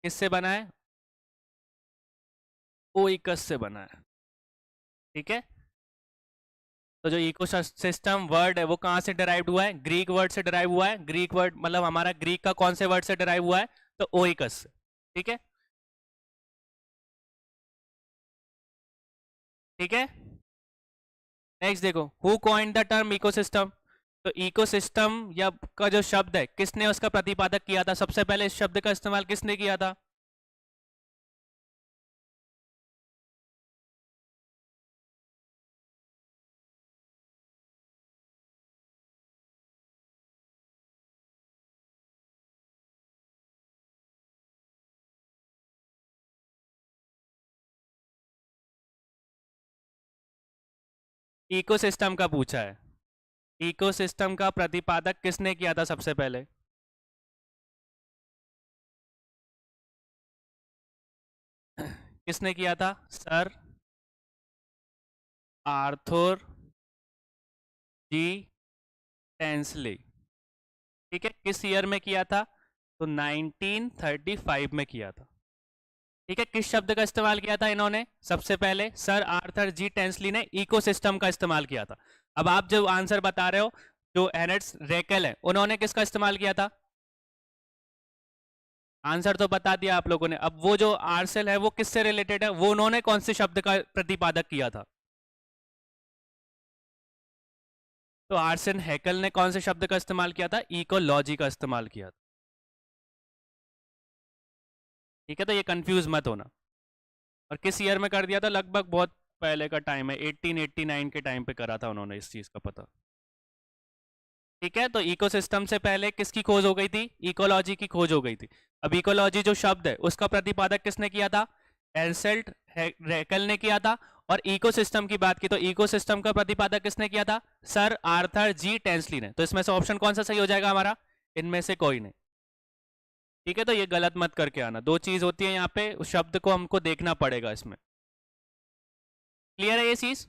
किससे बना है, ओइकस से बना है। ठीक है, तो जो इकोसिस्टम वर्ड है वो कहाँ से डिराइव हुआ है, ग्रीक वर्ड से डिराइव हुआ है। ग्रीक वर्ड मतलब हमारा ग्रीक का कौन से वर्ड से डिराइव हुआ है, तो ओइकस से। ठीक है, ठीक है, नेक्स्ट देखो, who coined the term ecosystem. तो इकोसिस्टम या का जो शब्द है किसने उसका प्रतिपादक किया था, सबसे पहले इस शब्द का इस्तेमाल किसने किया था, इकोसिस्टम का पूछा है। इकोसिस्टम का प्रतिपादक किसने किया था सबसे पहले, किसने किया था, सर आर्थर जी टेंसली। ठीक है, किस ईयर में किया था? तो 1935 में किया था। ठीक है, किस शब्द का इस्तेमाल किया था इन्होंने? सबसे पहले सर आर्थर जी टेंसली ने इकोसिस्टम का इस्तेमाल किया था। अब आप जो आंसर बता रहे हो, जो एनेट्स रेकल है, उन्होंने किसका इस्तेमाल किया था? आंसर तो बता दिया आप लोगों ने। अब वो जो आर्सेल है वो किससे रिलेटेड है? वो उन्होंने कौन से शब्द का प्रतिपादक किया था? तो आर्सेन हैकल ने कौन से शब्द का इस्तेमाल किया था? इकोलॉजी का इस्तेमाल किया था। ठीक है, तो ये कंफ्यूज मत होना। और किस ईयर में कर दिया था? लगभग बहुत पहले का टाइम है, 1889 के टाइम पे करा था उन्होंने इस चीज का पता। ठीक है, तो इकोसिस्टम से पहले किसकी खोज हो गई थी? इकोलॉजी की खोज हो गई थी। अब इकोलॉजी जो शब्द है उसका प्रतिपादक किसने किया था? एल्सेल्ट हैकल ने किया था। और इकोसिस्टम की बात की तो इकोसिस्टम का प्रतिपादक किसने किया था? सर आर्थर जी टेंसली ने। तो इसमें से ऑप्शन कौन सा सही हो जाएगा हमारा? इनमें से कोई नहीं। ठीक है, तो ये गलत मत करके आना। दो चीज होती है यहाँ पे, उस शब्द को हमको देखना पड़ेगा इसमें। क्लियर है ये चीज?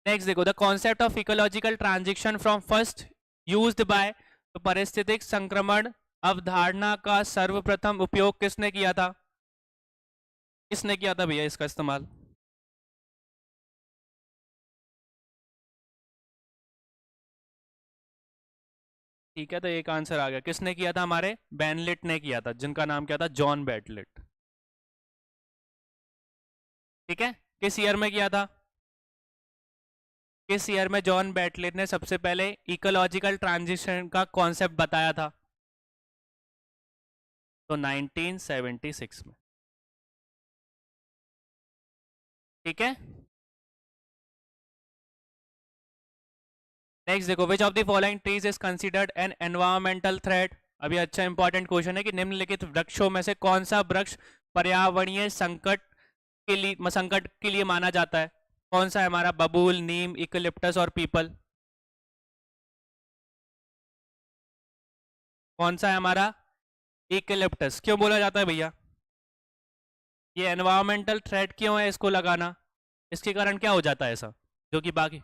नेक्स्ट देखो, the concept of ecological transition from first used by, तो पारिस्थितिक संक्रमण अवधारणा का सर्वप्रथम उपयोग किसने किया था? किसने किया था भैया इसका इस्तेमाल? ठीक है, तो एक आंसर आ गया। किसने किया था? हमारे बेनलिट ने किया था, जिनका नाम क्या था? जॉन बेटलिट। ठीक है, किस ईयर में किया था? किस ईयर में जॉन बेटलिट ने सबसे पहले इकोलॉजिकल ट्रांजिशन का कॉन्सेप्ट बताया था? तो 1976 में। ठीक है, नेक्स्ट देखो, which of the following trees is considered an environmental threat. अभी अच्छा इंपॉर्टेंट क्वेश्चन है कि निम्नलिखित वृक्षों में से कौन सा वृक्ष पर्यावरणीय संकट के लिए माना जाता है? कौन सा है हमारा? बबूल, नीम, इकोलिप्टस और पीपल। कौन सा है हमारा? इकोलिप्टस। क्यों बोला जाता है भैया? ये एनवायरमेंटल थ्रेट क्यों है इसको लगाना? इसके कारण क्या हो जाता है ऐसा जो कि बाकी?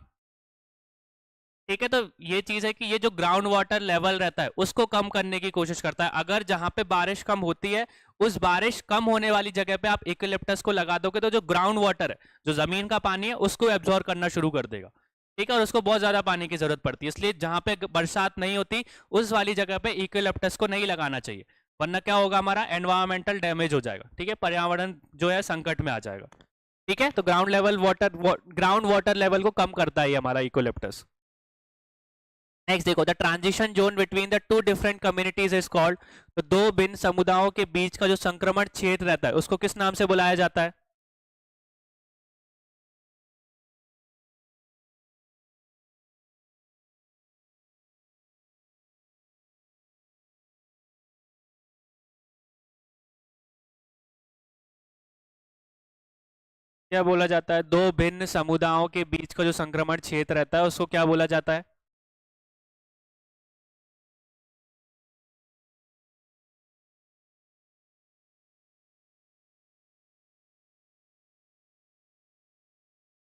ठीक है, तो ये चीज है कि ये जो ग्राउंड वाटर लेवल रहता है उसको कम करने की कोशिश करता है। अगर जहां पे बारिश कम होती है, उस बारिश कम होने वाली जगह पे आप इक्लिप्टस को लगा दोगे तो जो ग्राउंड वाटर है, जो जमीन का पानी है, उसको एब्जॉर्ब करना शुरू कर देगा। ठीक है, और उसको बहुत ज्यादा पानी की जरूरत पड़ती है, इसलिए जहां पे बरसात नहीं होती उस वाली जगह पे इक्लिप्टस को नहीं लगाना चाहिए, वरना क्या होगा? हमारा एनवायरमेंटल डैमेज हो जाएगा। ठीक है, पर्यावरण जो है संकट में आ जाएगा। ठीक है, तो ग्राउंड वाटर लेवल को कम करता है हमारा इक्लिप्टस। नेक्स्ट देखो, the transition zone between the two different communities is called, तो दो भिन्न समुदायों के बीच का जो संक्रमण क्षेत्र रहता है उसको किस नाम से बुलाया जाता है? क्या बोला जाता है? दो भिन्न समुदायों के बीच का जो संक्रमण क्षेत्र रहता है उसको क्या बोला जाता है?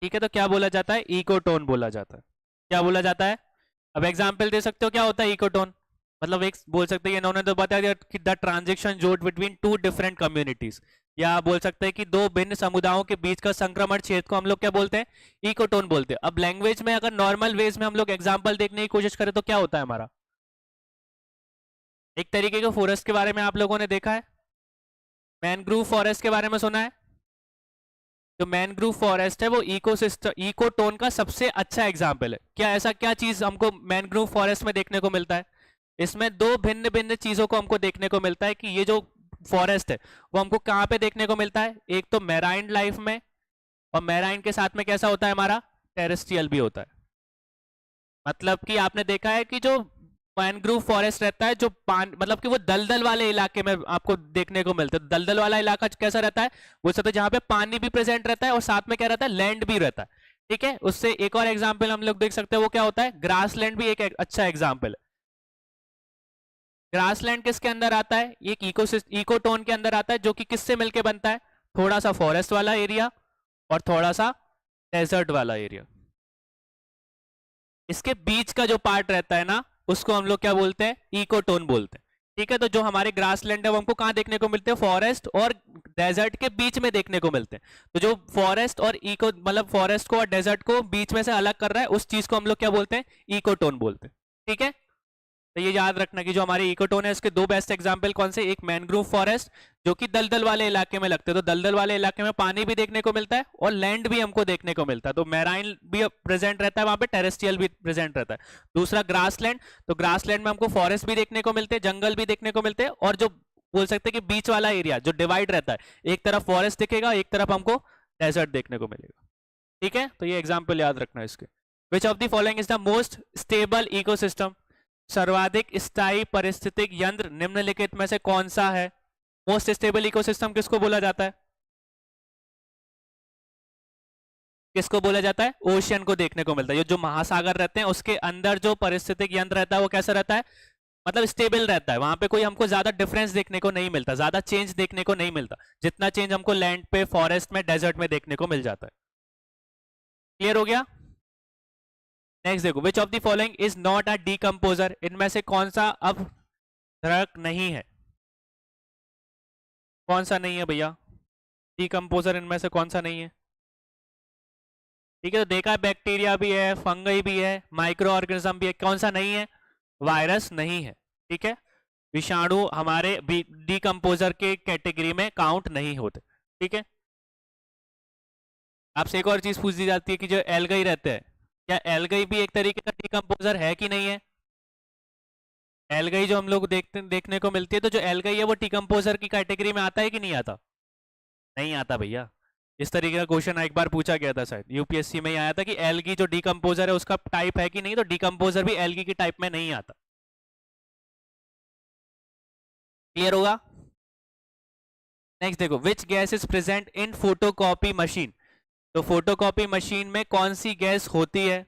ठीक है, तो क्या बोला जाता है? इकोटोन बोला जाता है। क्या बोला जाता है? अब एग्जाम्पल दे सकते हो क्या होता है इकोटोन? मतलब एक बोल सकते हैं, इन्होंने तो बता दिया कि the transaction zone between to different communities, या बोल सकते हैं कि दो भिन्न समुदायों के बीच का संक्रमण क्षेत्र को हम लोग क्या बोलते हैं? इकोटोन बोलते हैं। अब लैंग्वेज में अगर नॉर्मल वेज में हम लोग एग्जाम्पल देखने की कोशिश करें तो क्या होता है हमारा? एक तरीके के फॉरेस्ट के बारे में आप लोगों ने देखा है, मैनग्रूव फॉरेस्ट के बारे में सुना है? जो मैनग्रूव फॉरेस्ट है वो इकोसिस्टम इकोटोन का सबसे अच्छा एग्जाम्पल है। क्या ऐसा क्या चीज हमको मैनग्रूव फॉरेस्ट में देखने को मिलता है? इसमें दो भिन्न भिन्न चीजों को हमको देखने को मिलता है कि ये जो फॉरेस्ट है वो हमको कहाँ पे देखने को मिलता है? एक तो मैराइन लाइफ में, और मैराइन के साथ में कैसा होता है हमारा? टेरेस्ट्रियल भी होता है। मतलब कि आपने देखा है कि जो मैनग्रूव फॉरेस्ट रहता है, जो पानी मतलब कि वो दलदल वाले इलाके में आपको देखने को मिलता है। दलदल वाला इलाका कैसा रहता है? वो सब जहाँ पे पानी भी प्रेजेंट रहता है और साथ में क्या रहता है? लैंड भी रहता है। ठीक है, उससे एक और एग्जाम्पल हम लोग देख सकते हैं, वो क्या होता है? ग्रास लैंड भी एक अच्छा एग्जाम्पल है। ग्रासलैंड किसके अंदर आता है? एक इकोटोन के अंदर आता है, जो कि किससे मिलके बनता है? थोड़ा सा फॉरेस्ट वाला एरिया और थोड़ा सा डेजर्ट वाला एरिया। इसके बीच का जो पार्ट रहता है ना, उसको हम लोग क्या बोलते हैं, इकोटोन बोलते हैं। ठीक है, तो जो हमारे ग्रासलैंड है वो हमको कहाँ देखने को मिलते हैं, फॉरेस्ट और डेजर्ट के बीच में देखने को मिलते हैं। तो जो फॉरेस्ट और इको मतलब फॉरेस्ट को और डेजर्ट को बीच में से अलग कर रहा है, उस चीज को हम लोग क्या बोलते हैं, इकोटोन बोलते हैं। ठीक है, तो ये याद रखना कि जो हमारे इकोटोन है इसके दो बेस्ट एग्जांपल कौन से, एक मैनग्रोव फॉरेस्ट जो कि दलदल वाले इलाके में लगते हैं, तो दलदल वाले इलाके में पानी भी देखने को मिलता है और लैंड भी हमको देखने को मिलता है, तो मैराइन भी प्रेजेंट रहता है वहां पे, टेरेस्ट्रियल भी प्रेजेंट रहता है। दूसरा ग्रासलैंड, तो ग्रासलैंड में हमको फॉरेस्ट भी देखने को मिलते हैं, जंगल भी देखने को मिलते हैं, और जो बोल सकते हैं कि बीच वाला एरिया जो डिवाइड रहता है, एक तरफ फॉरेस्ट दिखेगा, एक तरफ हमको डेजर्ट देखने को मिलेगा। ठीक है, तो ये एग्जाम्पल याद रखना है इसके। विच of the following is the most stable ecosystem, सर्वाधिक स्थायी पारिस्थितिक यंत्र निम्नलिखित में से कौन सा है। मोस्ट स्टेबल इकोसिस्टम किसको बोला जाता है, किसको बोला जाता है, ओशियन को देखने को मिलता है। ये जो महासागर रहते हैं उसके अंदर जो पारिस्थितिक यंत्र रहता है वो कैसा रहता है, मतलब स्टेबल रहता है, वहां पे कोई हमको ज्यादा डिफरेंस देखने को नहीं मिलता, ज्यादा चेंज देखने को नहीं मिलता, जितना चेंज हमको लैंड पे, फॉरेस्ट में, डेजर्ट में देखने को मिल जाता है। क्लियर हो गया। नेक्स्ट देखो, which of the following is not a decomposer, इनमें से कौन सा अब द्रक नहीं है, कौन सा नहीं है भैया, डीकंपोजर इनमें से कौन सा नहीं है। ठीक है, तो देखा है बैक्टीरिया भी है, फंगई भी है, माइक्रो ऑर्गेनिज्म भी है, कौन सा नहीं है, वायरस नहीं है। ठीक है, विषाणु हमारे डीकंपोजर के कैटेगरी में काउंट नहीं होते। ठीक है, आपसे एक और चीज पूछ दी जाती है कि जो एल्गई रहते हैं, क्या एल्गई भी एक तरीके का डीकंपोजर है कि नहीं है। एल्गई जो हम लोग देखने को मिलती है, तो जो एल्गई है वो डीकंपोजर की कैटेगरी में आता है कि नहीं आता, नहीं आता भैया। इस तरीके का क्वेश्चन एक बार पूछा गया था, शायद यूपीएससी में ही आया था कि एल्गी जो डीकंपोजर है उसका टाइप है कि नहीं, तो डीकंपोजर भी एल्गी की टाइप में नहीं आता। क्लियर होगा। नेक्स्ट देखो, which gas is present in photocopy machine, तो फोटोकॉपी मशीन में कौन सी गैस होती है।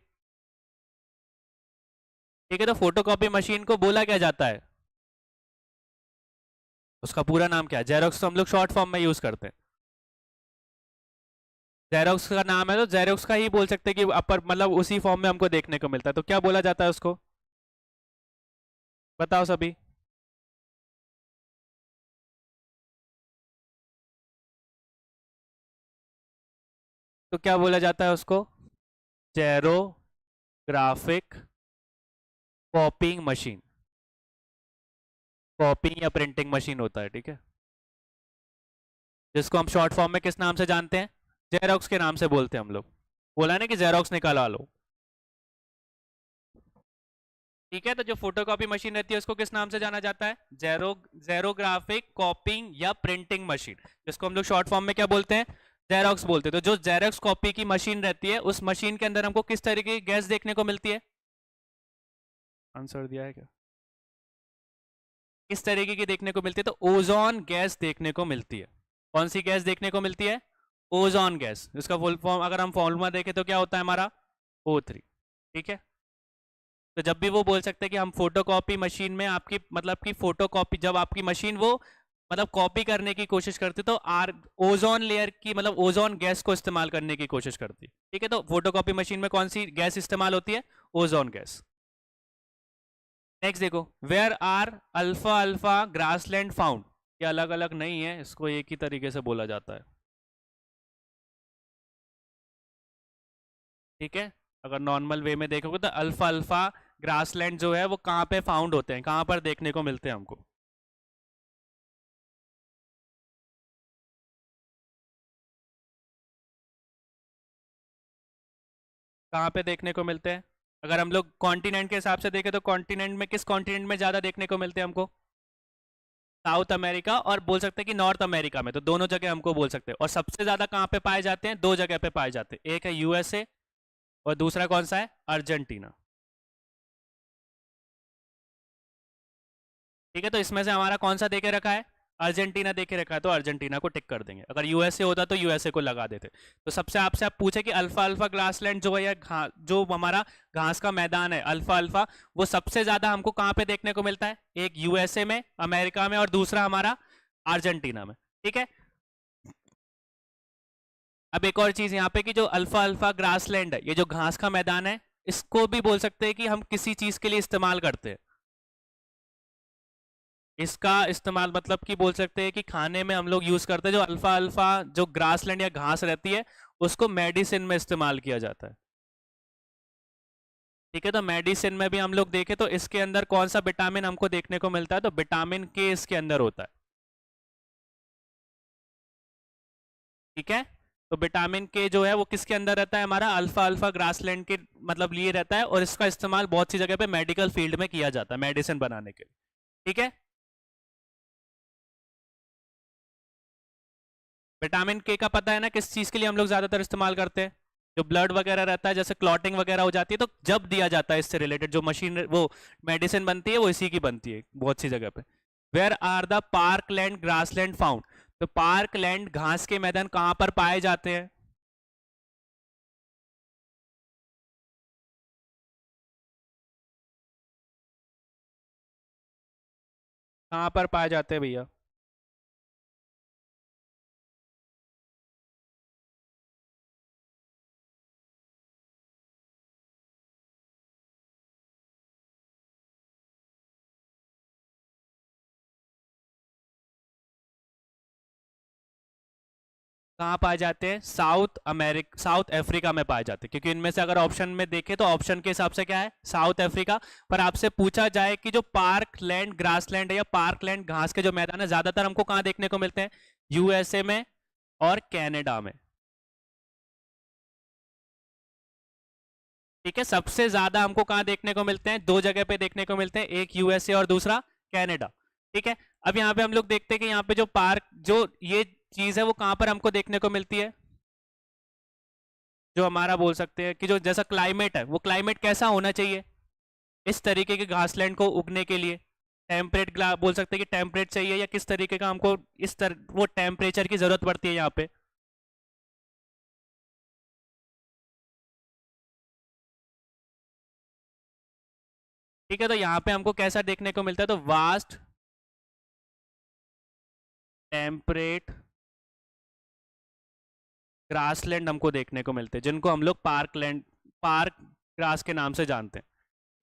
ठीक है, तो फोटोकॉपी मशीन को बोला क्या जाता है, उसका पूरा नाम क्या है, जेरोक्स तो हम लोग शॉर्ट फॉर्म में यूज करते हैं, जेरोक्स का नाम है तो जेरोक्स का ही बोल सकते हैं कि अपर मतलब उसी फॉर्म में हमको देखने को मिलता है, तो क्या बोला जाता है उसको, बताओ सभी। तो क्या बोला जाता है उसको, जेरोग्राफिक कॉपिंग मशीन, कॉपिंग या प्रिंटिंग मशीन होता है। ठीक है, जिसको हम शॉर्ट फॉर्म में किस नाम से जानते हैं, जेरोक्स के नाम से बोलते हैं हम लोग, बोला ना कि जेरोक्स निकाला लो। ठीक है, तो जो फोटोकॉपी मशीन रहती है उसको किस नाम से जाना जाता है, जेरोग्राफिक कॉपिंग या प्रिंटिंग मशीन, जिसको हम लोग शॉर्ट फॉर्म में क्या बोलते हैं, जेरोक्स बोलते हैं। तो जो जेरोक्स कॉपी की मशीन रहती है उस मशीन के अंदर हमको किस तरीके की गैस देखने को मिलती है, आंसर दिया है क्या, किस तरीके की देखने को मिलती है, तो ओजोन गैस देखने को मिलती है। कौन सी गैस देखने को मिलती है, ओजोन गैस, इसका फुल फॉर्म अगर हम फॉर्मूला देखें तो क्या होता है हमारा, O3। ठीक है, तो जब भी वो बोल सकते हैं कि हम फोटोकॉपी मशीन में आपकी मतलब कि फोटोकॉपी, जब आपकी मशीन वो मतलब कॉपी करने की कोशिश करती तो ओजोन लेयर की मतलब ओजोन गैस को इस्तेमाल करने की कोशिश करती। ठीक है, तो फोटोकॉपी मशीन में कौन सी गैस इस्तेमाल होती है, ओजोन गैस। नेक्स्ट देखो, where are alpha alpha grassland found, ये अलग अलग नहीं है, इसको एक ही तरीके से बोला जाता है। ठीक है, अगर नॉर्मल वे में देखोगे तो अल्फा अल्फा ग्रासलैंड जो है वो कहाँ पे फाउंड होते हैं, कहाँ पर देखने को मिलते हैं हमको, कहाँ पे देखने को मिलते हैं। अगर हम लोग कॉन्टिनेंट के हिसाब से देखें तो कॉन्टिनेंट में किस कॉन्टिनेंट में ज्यादा देखने को मिलते हैं हमको, साउथ अमेरिका और बोल सकते हैं कि नॉर्थ अमेरिका में, तो दोनों जगह हमको बोल सकते हैं। और सबसे ज्यादा कहाँ पे पाए जाते हैं, दो जगह पे पाए जाते हैं, एक है यूएसए और दूसरा कौन सा है, अर्जेंटीना। ठीक है, तो इसमें से हमारा कौन सा देके रखा है, अर्जेंटीना देके रखा है, तो अर्जेंटीना को टिक कर देंगे। अगर यूएसए होता तो यूएसए को लगा देते। तो सबसे आपसे आप पूछे कि अल्फा अल्फा ग्रासलैंड जो है या जो हमारा घास का मैदान है अल्फा अल्फा, वो सबसे ज्यादा हमको कहाँ पे देखने को मिलता है, एक यूएसए में, अमेरिका में, और दूसरा हमारा अर्जेंटीना में। ठीक है, अब एक और चीज यहाँ पे कि जो अल्फा अल्फा ग्रासलैंड है, ये जो घास का मैदान है, इसको भी बोल सकते हैं कि हम किसी चीज के लिए इस्तेमाल करते हैं। इसका इस्तेमाल मतलब कि बोल सकते हैं कि खाने में हम लोग यूज करते हैं, जो अल्फा अल्फा जो ग्रासलैंड या घास रहती है उसको मेडिसिन में इस्तेमाल किया जाता है। ठीक है, तो मेडिसिन में भी हम लोग देखें तो इसके अंदर कौन सा विटामिन हमको देखने को मिलता है, तो विटामिन के इसके अंदर होता है। ठीक है, तो विटामिन के जो है वो किसके अंदर रहता है, हमारा अल्फा अल्फा ग्रासलैंड के मतलब लिए रहता है, और इसका इस्तेमाल बहुत सी जगह पे मेडिकल फील्ड में किया जाता है मेडिसिन बनाने के लिए। ठीक है, विटामिन के का पता है ना किस चीज के लिए हम लोग ज्यादातर इस्तेमाल करते हैं, जो ब्लड वगैरह रहता है जैसे क्लॉटिंग वगैरह हो जाती है तो जब दिया जाता है इससे रिलेटेड जो मशीन वो मेडिसिन बनती है वो इसी की बनती है बहुत सी जगह पे। Where are the park land grass land found, तो पार्क लैंड घास के मैदान कहाँ पर पाए जाते हैं, कहाँ पर पाए जाते हैं भैया। कहाँ पाए जाते हैं, साउथ अफ्रीका में पाए जाते हैं, क्योंकि इनमें से अगर ऑप्शन में देखें तो ऑप्शन के हिसाब से क्या है साउथ अफ्रीका। पर आपसे पूछा जाए कि जो पार्क लैंड ग्रास लैंड है या पार्क लैंड घास के जो मैदान है ज्यादातर हमको कहाँ देखने को मिलते हैं, यूएसए में और कनाडा में। ठीक है, सबसे ज्यादा हमको कहाँ देखने को मिलते हैं, दो जगह पे देखने को मिलते हैं, एक यूएसए और दूसरा कनाडा। ठीक है, अब यहाँ पे हम लोग देखते हैं कि यहाँ पे जो पार्क जो ये चीज है वो कहाँ पर हमको देखने को मिलती है, जो हमारा बोल सकते हैं कि जो जैसा क्लाइमेट है वो क्लाइमेट कैसा होना चाहिए इस तरीके के घासलैंड को उगने के लिए, टेम्परेट बोल सकते हैं कि टेम्परेट चाहिए या किस तरीके का हमको इस तरह वो टेम्परेचर की जरूरत पड़ती है यहाँ पे। ठीक है, तो यहाँ पे हमको कैसा देखने को मिलता है, तो वास्ट टेम्परेट ग्रासलैंड हमको देखने को मिलते हैं, जिनको हम लोग पार्क ग्रास के नाम से जानते हैं।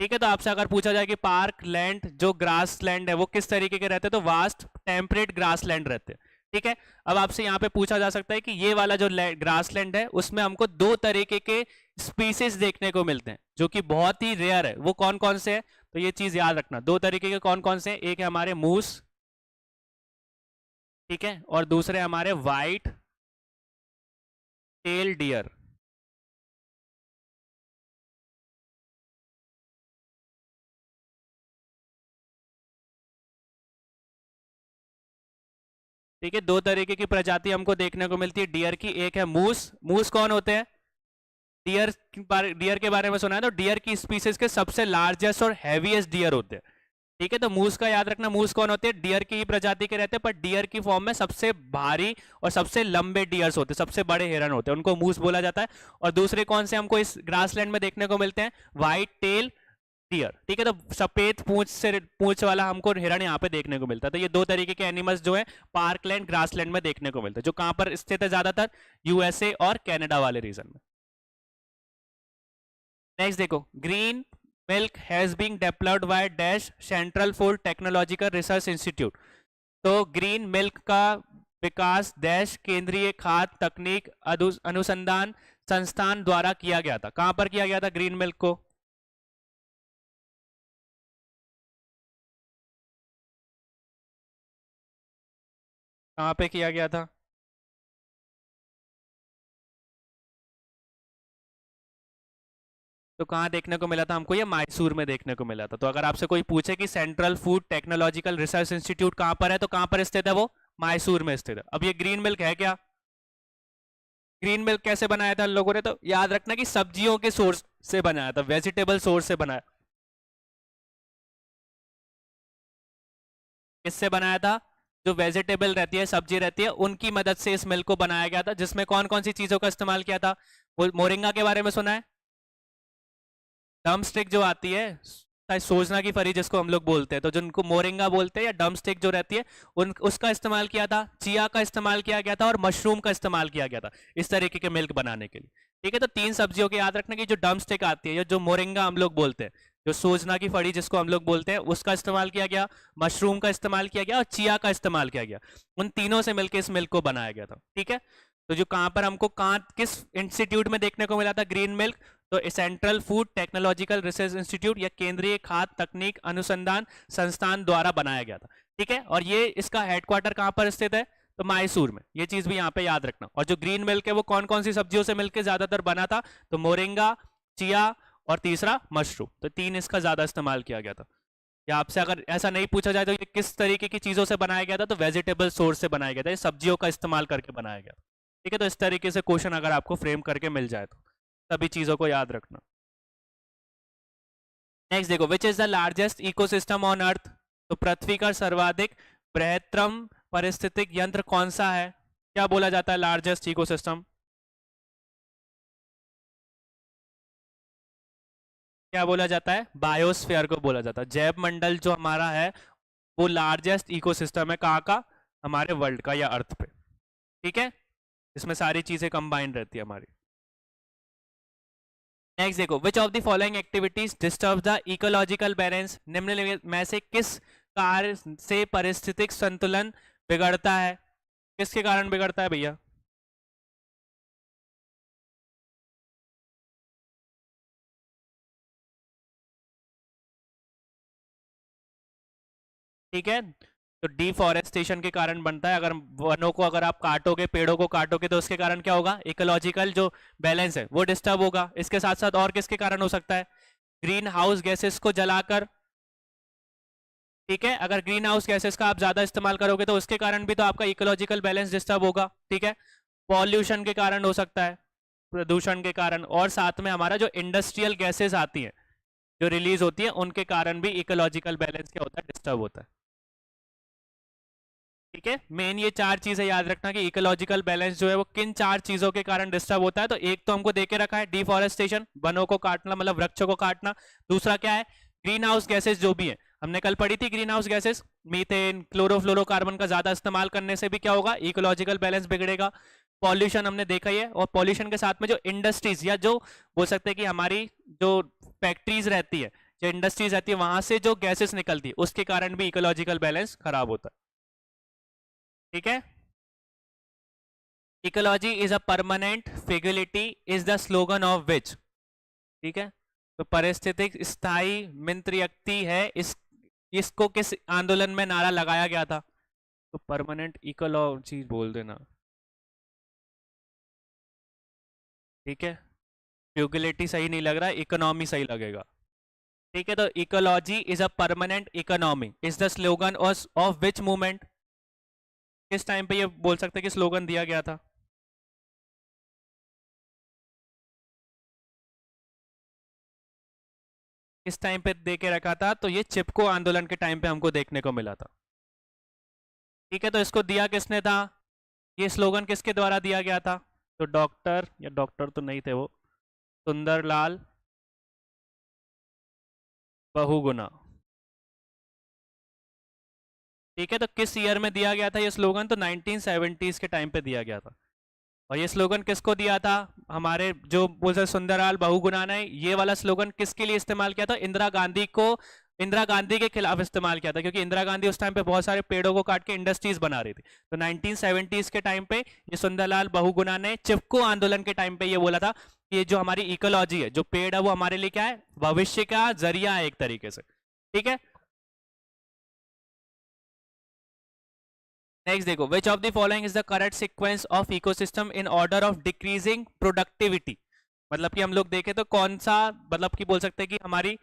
ठीक है, तो आपसे अगर पूछा जाए कि पार्क लैंड जो ग्रास लैंड है वो किस तरीके के रहते हैं, तो वास्ट टेम्परेट ग्रास लैंड रहते हैं। ठीक है, अब आपसे यहाँ पे पूछा जा सकता है कि ये वाला जो ग्रास लैंड है उसमें हमको दो तरीके के स्पीसीज देखने को मिलते हैं जो कि बहुत ही रेयर है, वो कौन कौन से है, तो ये चीज याद रखना, दो तरीके के कौन कौन से हैं, एक है हमारे मूस, ठीक है, और दूसरे हमारे वाइट टेल डियर। ठीक है, दो तरीके की प्रजाति हमको देखने को मिलती है डियर की, एक है मूस। मूस कौन होते हैं, डियर के बारे में सुना है, तो डियर की स्पीसीज के सबसे लार्जेस्ट और हैवीएस्ट डियर होते हैं। ठीक है, तो मूस का याद रखना, मूस कौन होते हैं, डियर की ही प्रजाति के रहते हैं, पर डियर की फॉर्म में सबसे भारी और सबसे लंबे डियर्स होते हैं, सबसे बड़े हिरन होते हैं, उनको मूस बोला जाता है। और दूसरे कौन से हमको इस ग्रासलैंड में देखने को मिलते हैं, व्हाइट टेल डियर। ठीक है, तो सफेद पूंछ वाला हमको हिरण यहाँ पे देखने को मिलता है। तो ये दो तरीके के एनिमल्स जो है पार्कलैंड ग्रासलैंड में देखने को मिलते हैं, जो कहां पर स्थित है ज्यादातर, यूएसए और कनाडा वाले रीजन में। नेक्स्ट देखो, green milk has been developed by dash central food technological research institute, तो ग्रीन मिल्क का विकास डैश केंद्रीय खाद्य तकनीक अनुसंधान संस्थान द्वारा किया गया था। कहां पर किया गया था ग्रीन मिल्क को, कहां पे किया गया था, तो कहाँ देखने को मिला था हमको, ये मैसूर में देखने को मिला था। तो अगर आपसे कोई पूछे कि central food technological research institute कहाँ पर है, तो कहाँ पर स्थित है, वो मैसूर में स्थित है। अब ये ग्रीन मिल्क है क्या, ग्रीन मिल्क कैसे बनाया था इन लोगों ने, तो याद रखना कि सब्जियों के सोर्स से बनाया था, वेजिटेबल सोर्स से बनाया। किससे बनाया था, जो वेजिटेबल रहती है सब्जी रहती है उनकी मदद से इस मिल्क को बनाया गया था, जिसमें कौन कौन सी चीजों का इस्तेमाल किया था, मोरिंगा के बारे में सुना है, ड्रम स्टिक जो आती है, सोजना की फली जिसको हम लोग बोलते हैं, तो जिनको मोरिंगा बोलते हैं या ड्रमस्टिक जो रहती है, उन उसका इस्तेमाल किया था, चिया का इस्तेमाल किया गया था और मशरूम का इस्तेमाल किया गया था इस तरीके के मिल्क बनाने के लिए। ठीक है, तो 3 सब्जियों के याद रखना कि जो ड्रमस्टिक आती है या जो मोरिंगा हम लोग बोलते हैं, जो सोजना की फली जिसको हम लोग बोलते हैं, उसका इस्तेमाल किया गया, मशरूम का इस्तेमाल किया गया और चिया का इस्तेमाल किया गया। उन तीनों से मिलकर इस मिल्क को बनाया गया था। ठीक है, तो जो कहाँ पर हमको कहाँ किस इंस्टीट्यूट में देखने को मिला था ग्रीन मिल्क, तो central food technological research institute या केंद्रीय खाद्य तकनीक अनुसंधान संस्थान द्वारा बनाया गया था। ठीक है, और ये इसका हेडक्वार्टर कहाँ पर स्थित है, तो मैसूर में। ये चीज भी यहाँ पे याद रखना। और जो ग्रीन मिल्क है वो कौन कौन सी सब्जियों से मिलकर ज्यादातर बना था, तो मोरिंगा, चिया और तीसरा मशरूम। तो 3 इसका ज्यादा इस्तेमाल किया गया था। या आपसे अगर ऐसा नहीं पूछा जाए तो ये किस तरीके की चीजों से बनाया गया था, तो वेजिटेबल सोर्स से बनाया गया था, ये सब्जियों का इस्तेमाल करके बनाया गया था। ठीक है, तो इस तरीके से क्वेश्चन अगर आपको फ्रेम करके मिल जाए तो सभी चीजों को याद रखना। नेक्स्ट देखो, which is the largest ecosystem on earth, तो पृथ्वी का सर्वाधिक बृहत्तम पारिस्थितिक यंत्र कौन सा है, क्या बोला जाता है लार्जेस्ट इकोसिस्टम, क्या बोला जाता है, बायोस्फीयर को बोला जाता है। जैव मंडल जो हमारा है वो लार्जेस्ट इकोसिस्टम है, कहाँ का, हमारे वर्ल्ड का या अर्थ पे। ठीक है, इसमें सारी चीजें कंबाइन रहती है हमारी। नेक्स्ट देखो, which of the following activities disturb the ecological balance, निम्न में से किस कार्य से पारिस्थितिक संतुलन बिगड़ता है, किसके कारण बिगड़ता है भैया, ठीक है, तो डिफॉरेस्टेशन के कारण बनता है। अगर वनों को अगर आप काटोगे, पेड़ों को काटोगे, तो उसके कारण क्या होगा, इकोलॉजिकल जो बैलेंस है वो डिस्टर्ब होगा। इसके साथ साथ और किसके कारण हो सकता है, ग्रीन हाउस गैसेस को जलाकर। ठीक है, अगर ग्रीन हाउस गैसेस का आप ज्यादा इस्तेमाल करोगे तो उसके कारण भी तो आपका इकोलॉजिकल बैलेंस डिस्टर्ब होगा। ठीक है, पॉल्यूशन के कारण हो सकता है, प्रदूषण के कारण, और साथ में हमारा जो इंडस्ट्रियल गैसेस आती हैं जो रिलीज होती है उनके कारण भी इकोलॉजिकल बैलेंस क्या होता है, डिस्टर्ब होता है। ठीक है, मेन ये 4 चीजें याद रखना कि इकोलॉजिकल बैलेंस जो है वो किन 4 चीजों के कारण डिस्टर्ब होता है। तो एक तो हमको देके रखा है डिफॉरेस्टेशन, वनों को काटना मतलब वृक्षों को काटना। दूसरा क्या है, ग्रीन हाउस गैसेस जो भी है, हमने कल पढ़ी थी green house gases, methane, chlorofluorocarbon का ज्यादा इस्तेमाल करने से भी क्या होगा, इकोलॉजिकल बैलेंस बिगड़ेगा। पॉल्यूशन हमने देखा ही है, और पॉल्यूशन के साथ में जो इंडस्ट्रीज या जो बोल सकते हैं कि हमारी जो फैक्ट्रीज रहती है, जो इंडस्ट्रीज रहती है, वहां से जो गैसेस निकलती है उसके कारण भी इकोलॉजिकल बैलेंस खराब होता है। ठीक है, ecology is a permanent feasibility is the slogan of which. ठीक है, तो पारिस्थितिक स्थायी मित्रयक्ति है, इसको किस आंदोलन में नारा लगाया गया था, तो परमानेंट इकोलॉजी बोल देना। ठीक है, फ्यूगिलिटी सही नहीं लग रहा, इकोनॉमी सही लगेगा। ठीक है, तो ecology is a permanent economy is the slogan of which movement, किस टाइम पे ये बोल सकते हैं कि स्लोगन दिया गया था, किस टाइम पे दे के रखा था, तो ये चिपको आंदोलन के टाइम पे हमको देखने को मिला था। ठीक है, तो इसको दिया किसने था, ये स्लोगन किसके द्वारा दिया गया था, तो डॉक्टर, या डॉक्टर तो नहीं थे वो, सुंदरलाल बहुगुणा। ठीक है, तो किस ईयर में दिया गया था ये स्लोगन, तो 1970s के टाइम पे दिया गया था। और ये स्लोगन किसको दिया था, हमारे जो बोलते सुंदरलाल बहुगुणा ने ये वाला स्लोगन किसके लिए इस्तेमाल किया था, इंदिरा गांधी को, इंदिरा गांधी के खिलाफ इस्तेमाल किया था, क्योंकि इंदिरा गांधी उस टाइम पे बहुत सारे पेड़ों को काट के इंडस्ट्रीज बना रही थी। तो 1970s के टाइम पे ये सुंदरलाल बहुगुणा ने चिपको आंदोलन के टाइम पे ये बोला था कि ये जो हमारी इकोलॉजी है, जो पेड़ है, वो हमारे लिए क्या है, भविष्य का जरिया है एक तरीके से। ठीक है, नेक्स्ट देखो, which of the following is the correct sequence of ecosystem in order of decreasing productivity, मतलब कि हम लोग देखें तो कौन सा, मतलब कि बोल सकते हैं कि हमारी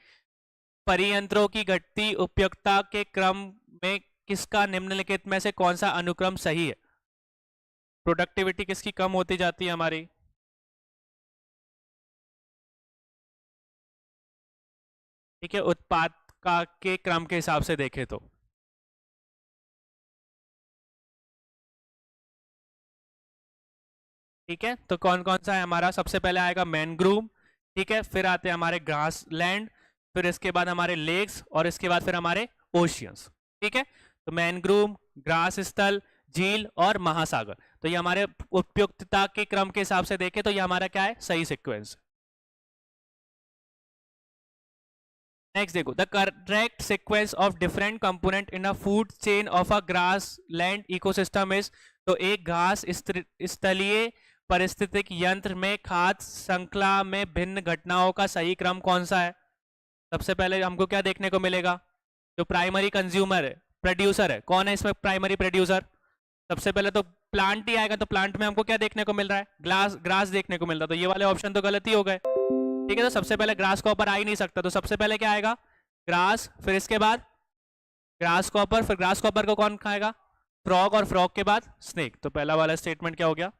परियंत्रों की घटती उपयुक्तता के क्रम में किसका निम्नलिखित में से कौन सा अनुक्रम सही है, प्रोडक्टिविटी किसकी कम होती जाती है हमारी, ठीक है, उत्पाद का के क्रम के हिसाब से देखें तो। ठीक है, तो कौन कौन सा है हमारा, सबसे पहले आएगा मैनग्रूव, ठीक है, फिर आते हैं हमारे ग्रास लैंड, फिर इसके बाद हमारे लेक्स और इसके बाद फिर हमारे ओशियंस। ठीक है, तो मैनग्रूव, ग्रास स्थल, झील और महासागर। तो ये हमारे उपयुक्तता के क्रम के हिसाब से देखें तो ये हमारा क्या है, सही सीक्वेंस। नेक्स्ट देखो, the correct sequence of different component in a food chain of a grass land ecosystem is. तो एक घास स्थलीय पारिस्थितिक यंत्र में खाद्य श्रृंखला में भिन्न घटनाओं का सही क्रम कौन सा है? सबसे पहले हमको क्या देखने को मिलेगा, जो प्राइमरी कंज्यूमर है, प्रोड्यूसर है, कौन है इसमें प्राइमरी प्रोड्यूसर? सबसे पहले तो प्लांट ही आएगा, तो प्लांट में हमको क्या देखने को मिल रहा है, ग्रास देखने को मिल रहा है, तो ये वाले ऑप्शन तो गलत ही हो गए। ठीक है, तो सबसे पहले ग्रास कॉपर आ ही नहीं सकता, तो सबसे पहले क्या आएगा, ग्रास, फिर इसके बाद ग्रास कॉपर, फिर ग्रास कॉपर को कौन खाएगा, फ्रॉग, और फ्रॉग के बाद स्नेक। तो पहला वाला स्टेटमेंट क्या हो गया?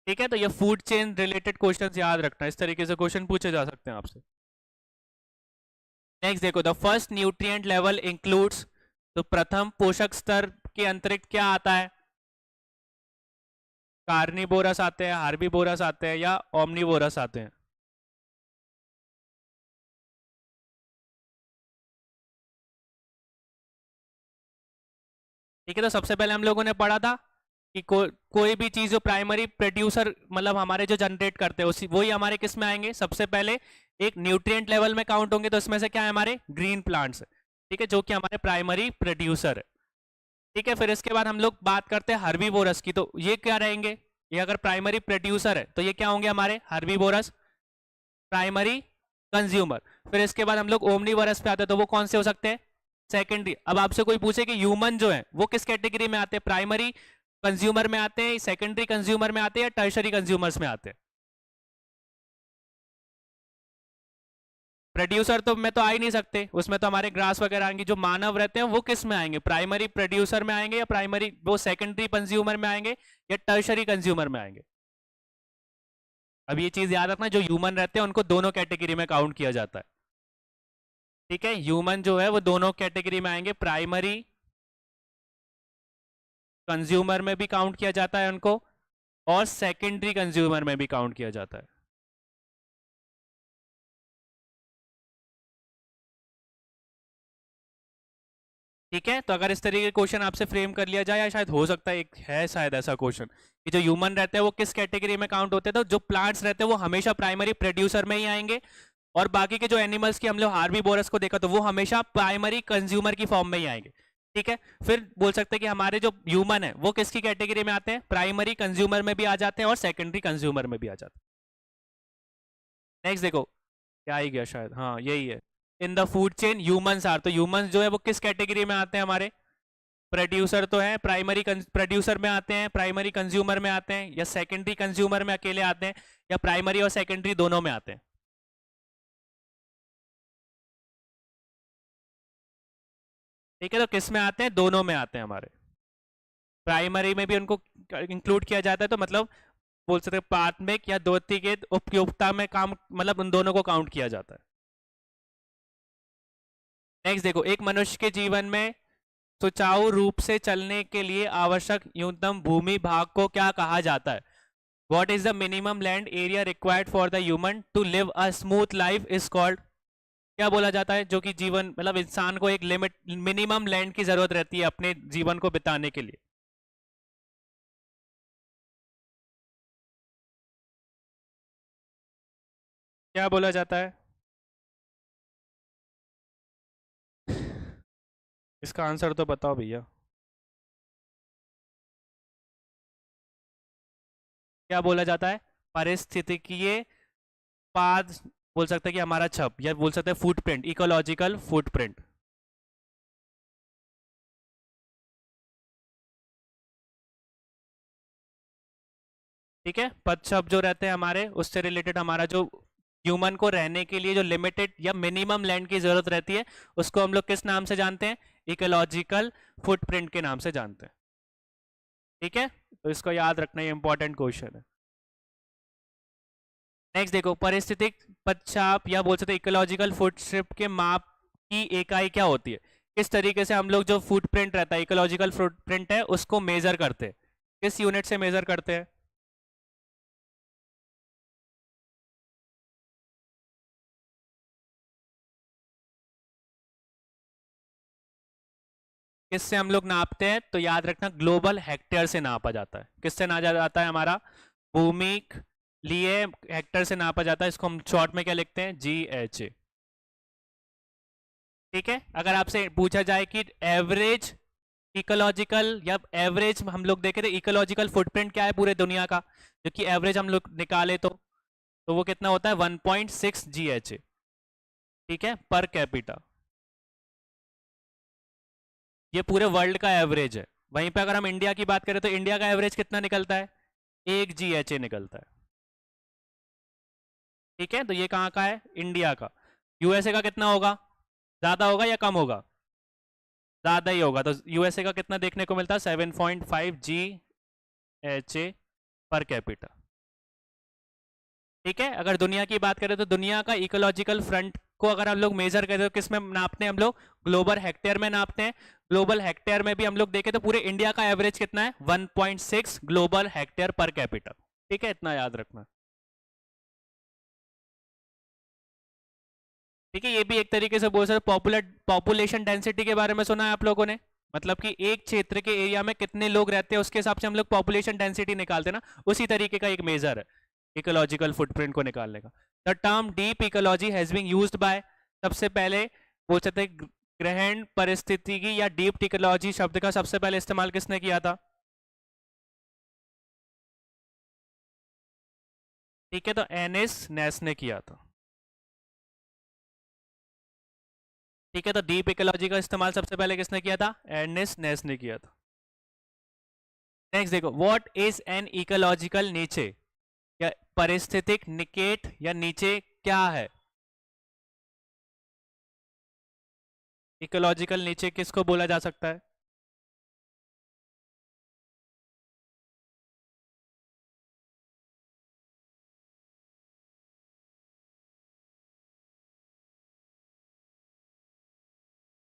ठीक है, तो ये फूड चेन रिलेटेड क्वेश्चंस याद रखना, इस तरीके से क्वेश्चन पूछे जा सकते हैं आपसे। नेक्स्ट देखो, the first nutrient level includes. तो प्रथम पोषक स्तर के अंतरिक्त क्या आता है? कार्निवोरस आते हैं, हार्बीवोरस आते हैं, या ओमनीवोरस आते हैं? ठीक है, तो सबसे पहले हम लोगों ने पढ़ा था कि कोई भी चीज जो प्राइमरी प्रोड्यूसर मतलब हमारे जो जनरेट करते हैं उसी वही हमारे किस में आएंगे, सबसे पहले एक न्यूट्रिएंट लेवल में काउंट होंगे, तो इसमें से क्या है, हमारे ग्रीन प्लांट्स। ठीक है, जो कि हमारे प्राइमरी प्रोड्यूसर है। ठीक है, फिर इसके बाद हम लोग बात करते हैं हर्बीवोरस की, तो ये क्या रहेंगे, ये अगर प्राइमरी प्रोड्यूसर है तो ये क्या होंगे हमारे हर्बीवोरस, प्राइमरी कंज्यूमर। फिर इसके बाद हम लोग ओमनीवोरस पे आते हैं, तो वो कौन से हो सकते हैं, सेकेंडरी। अब आपसे कोई पूछे कि ह्यूमन जो है वो किस कैटेगरी में आते हैं, प्राइमरी कंज्यूमर में आते हैं, सेकेंडरी कंज्यूमर में आते हैं, या टर्शरी कंज्यूमर्स में आते हैं? प्रोड्यूसर तो में तो आ ही नहीं सकते, उसमें तो हमारे ग्रास वगैरह आएंगे। जो मानव रहते हैं वो किस में आएंगे, प्राइमरी प्रोड्यूसर में आएंगे, या प्राइमरी वो सेकेंडरी कंज्यूमर में आएंगे, या टर्शरी कंज्यूमर में आएंगे? अब ये चीज याद रखना, जो ह्यूमन रहते हैं उनको दोनों कैटेगरी में काउंट किया जाता है। ठीक है, ह्यूमन जो है वो दोनों कैटेगरी में आएंगे, प्राइमरी कंज्यूमर में भी काउंट किया जाता है उनको, और सेकेंडरी कंज्यूमर में भी काउंट किया जाता है। ठीक है, तो अगर इस तरीके के क्वेश्चन आपसे फ्रेम कर लिया जाए, या शायद हो सकता है एक है शायद ऐसा क्वेश्चन कि जो ह्यूमन रहते हैं वो किस कैटेगरी में काउंट होते हैं, तो जो प्लांट्स रहते हैं वो हमेशा प्राइमरी प्रोड्यूसर में ही आएंगे, और बाकी के जो एनिमल्स की हम लोग हार्बीवोरस को देखा तो वो हमेशा प्राइमरी कंज्यूमर की फॉर्म में ही आएंगे। ठीक है, फिर बोल सकते हैं कि हमारे जो ह्यूमन है वो किसकी कैटेगरी में आते हैं, प्राइमरी कंज्यूमर में भी आ जाते हैं और सेकेंडरी कंज्यूमर में भी आ जाते हैं। नेक्स्ट देखो, क्या ही गया शायद, हाँ यही है, in the food chain humans are. तो ह्यूमंस जो है वो किस कैटेगरी में आते हैं, हमारे प्रोड्यूसर तो है, प्राइमरी प्रोड्यूसर में आते हैं, प्राइमरी कंज्यूमर में आते हैं, या सेकेंडरी कंज्यूमर में अकेले आते हैं, या प्राइमरी और सेकेंडरी दोनों में आते हैं? ठीक है, तो किस में आते हैं, दोनों में आते हैं हमारे। प्राइमरी में भी उनको इंक्लूड किया जाता है, तो मतलब बोल सकते हैं प्राथमिक या द्वितीयक उपयोगिता में काम, मतलब उन दोनों को काउंट किया जाता है। नेक्स्ट देखो, एक मनुष्य के जीवन में सुचारू रूप से चलने के लिए आवश्यक न्यूनतम भूमि भाग को क्या कहा जाता है? What is the minimum land area required for the human to live a smooth life is called. क्या बोला जाता है, जो कि जीवन मतलब इंसान को एक लिमिट मिनिमम लैंड की जरूरत रहती है अपने जीवन को बिताने के लिए? क्या बोला जाता है? इसका आंसर तो बताओ भैया। क्या बोला जाता है, पारिस्थितिकीय पाद, बोल सकते हैं कि हमारा छप, या बोल सकते हैं फुटप्रिंट, इकोलॉजिकल फुटप्रिंट। ठीक है, पदछप जो रहते हैं हमारे, उससे रिलेटेड हमारा जो ह्यूमन को रहने के लिए जो लिमिटेड या मिनिमम लैंड की जरूरत रहती है उसको हम लोग किस नाम से जानते हैं, इकोलॉजिकल फुटप्रिंट के नाम से जानते हैं। ठीक है, तो इसको याद रखना, ये इंपॉर्टेंट क्वेश्चन है। नेक्स्ट देखो, पारिस्थितिक पदछाप या बोल सकते हैं इकोलॉजिकल फुटप्रिंट के माप की इकाई क्या होती है? किस तरीके से हम लोग जो फुटप्रिंट रहता है, इकोलॉजिकल फुटप्रिंट है, उसको मेजर करते हैं, किस यूनिट से मेजर करते हैं? किससे हम लोग नापते हैं? तो याद रखना ग्लोबल हेक्टेयर से नापा जाता है। किससे नापा जाता है? हमारा भूमि लिए हेक्टेयर से नापा जाता है। इसको हम शॉर्ट में क्या लिखते हैं? GHA। ठीक है, अगर आपसे पूछा जाए कि एवरेज इकोलॉजिकल या एवरेज हम लोग देखे थे इकोलॉजिकल फुटप्रिंट क्या है पूरे दुनिया का, जो कि एवरेज हम लोग निकाले तो वो कितना होता है? 1.6 GHA। ठीक है, पर कैपिटा। ये पूरे वर्ल्ड का एवरेज है। वहीं पे अगर हम इंडिया की बात करें तो इंडिया का एवरेज कितना निकलता है? 1 GHA निकलता है। ठीक है, तो ये कहाँ का है? इंडिया का। यूएसए का कितना होगा? ज्यादा होगा या कम होगा? ज्यादा ही होगा। तो यूएसए का कितना देखने को मिलता है? 7.5 GHA पर कैपिटा। ठीक है, अगर दुनिया की बात करें तो दुनिया का इकोलॉजिकल फ्रंट को अगर हम लोग मेजर करें तो किस में नापते हैं हम लोग? ग्लोबल हेक्टेयर में नापते हैं। ग्लोबल हेक्टेयर में भी हम लोग देखें तो पूरे इंडिया का एवरेज कितना है? 1.6 ग्लोबल हेक्टेयर पर कैपिटा। ठीक है, इतना याद रखना। ठीक है, ये भी एक तरीके से बोल सकते पॉपुलेशन डेंसिटी के बारे में सुना है आप लोगों ने? मतलब कि एक क्षेत्र के एरिया में कितने लोग रहते हैं उसके हिसाब से हम लोग पॉपुलेशन डेंसिटी निकालते हैं ना, उसी तरीके का एक मेजर है इकोलॉजिकल फुटप्रिंट को निकालने का। The term deep ecology has been used by, सबसे पहले बोल सकते हैं ग्रहण परिस्थितिकी या डीप इकोलॉजी शब्द का सबसे पहले इस्तेमाल किसने किया था? ठीक है, तो एनिस नेस ने किया था। ठीक है, तो डीप इकोलॉजी का इस्तेमाल सबसे पहले किसने किया था? एनिस नेस ने किया था। नेक्स्ट देखो, व्हाट इज एन इकोलॉजिकल नीचे या परिस्थितिक निकेट या नीचे क्या है? इकोलॉजिकल नीचे किसको बोला जा सकता है?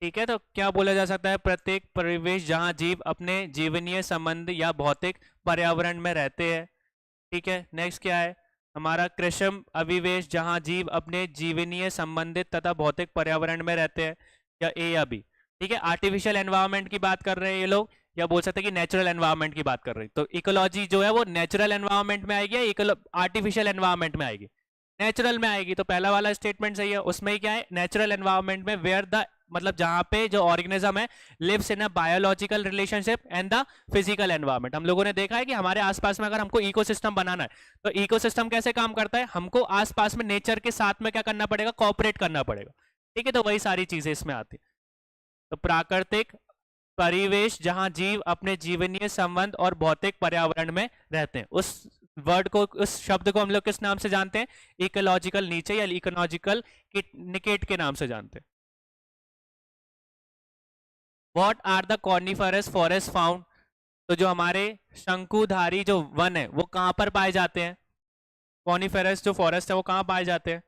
ठीक है, तो क्या बोला जा सकता है? प्रत्येक परिवेश जहां जीव अपने जीवनीय संबंध या भौतिक पर्यावरण में रहते हैं। ठीक है, नेक्स्ट क्या है हमारा? कृषम अविवेश जहां जीव अपने जीवनीय संबंधित तथा भौतिक पर्यावरण में रहते हैं, या ए या बी? ठीक है, आर्टिफिशियल एनवायरनमेंट की बात कर रहे हैं ये लोग, या बोल सकते हैं कि नेचुरल एनवायरनमेंट की बात कर रहे हैं। तो इकोलॉजी जो है वो नेचुरल एनवायरनमेंट में आएगी या आर्टिफिशियल एनवायरनमेंट में आएगी? नेचुरल में आएगी। तो पहला वाला स्टेटमेंट सही है। उसमें ही क्या है? नेचुरल एनवायरनमेंट में वेयर द, मतलब जहां पे जो ऑर्गेनिज्म है lives in a biological relationship and the physical environment. हम लोगों ने देखा है कि हमारे आसपास में अगर हमको इकोसिस्टम बनाना है तो इकोसिस्टम कैसे काम करता है? हमको आसपास में नेचर के साथ में क्या करना पड़ेगा? कोऑपरेट करना पड़ेगा। ठीक है, तो वही सारी चीजें इसमें आती है। तो प्राकृतिक परिवेश जहां जीव अपने जीवनीय संबंध और भौतिक पर्यावरण में रहते हैं, उस वर्ड को, उस शब्द को हम लोग किस नाम से जानते हैं? इकोलॉजिकल नीचे या इकोलॉजिकल निकेट के नाम से जानते हैं। What are the coniferous forest found? तो जो हमारे शंकुधारी जो वन है वो कहां पर पाए जाते हैं? कॉर्निफरस जो फॉरेस्ट है वो कहां पाए जाते हैं?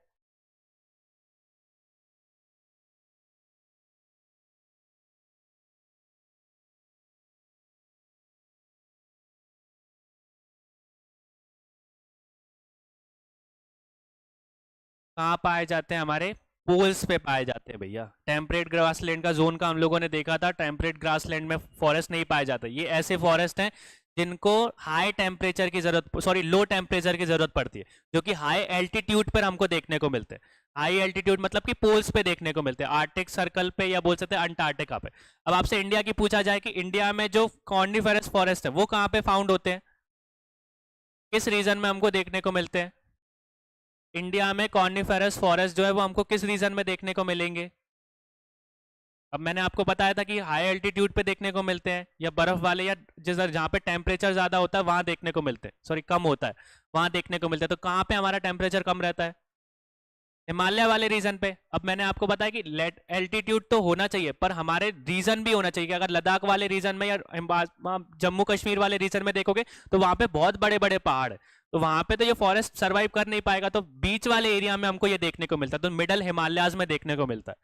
कहाँ पाए जाते हैं? हमारे पोल्स पे पाए जाते हैं भैया। टेम्परेट ग्रासलैंड का जोन का हम लोगों ने देखा था, टेम्परेट ग्रासलैंड में फॉरेस्ट नहीं पाए जाते। ये ऐसे फॉरेस्ट हैं जिनको हाई टेम्परेचर की जरूरत, सॉरी लो टेम्परेचर की जरूरत पड़ती है, जो कि हाई एल्टीट्यूड पर हमको देखने को मिलते हैं। हाई एल्टीट्यूड मतलब कि पोल्स पे देखने को मिलते हैं, आर्टिक सर्कल पे या बोल सकते हैं अंटार्कटिका पे। अब आपसे इंडिया की पूछा जाए कि इंडिया में जो कॉर्निफेरस फॉरेस्ट है वो कहाँ पे फाउंड होते हैं, किस रीजन में हमको देखने को मिलते हैं? इंडिया में कॉर्निफेरस फॉरेस्ट जो है वो हमको किस रीजन में देखने को मिलेंगे? अब मैंने आपको बताया था कि हाई एल्टीट्यूड पे देखने को मिलते हैं, या बर्फ वाले, या जिस जहाँ पे टेम्परेचर ज्यादा होता है वहां देखने को मिलते हैं, सॉरी कम होता है वहां देखने को मिलता है। तो कहाँ पे हमारा टेम्परेचर कम रहता है? हिमालय वाले रीजन पे। अब मैंने आपको बताया कि एल्टीट्यूड तो होना चाहिए पर हमारे रीजन भी होना चाहिए कि अगर लद्दाख वाले रीजन में या जम्मू कश्मीर वाले रीजन में देखोगे तो वहां पे बहुत बड़े बड़े पहाड़ है, तो वहां पे तो ये फॉरेस्ट सर्वाइव कर नहीं पाएगा। तो बीच वाले एरिया में हमको ये देखने को मिलता है, तो मिडल हिमालयाज में देखने को मिलता है।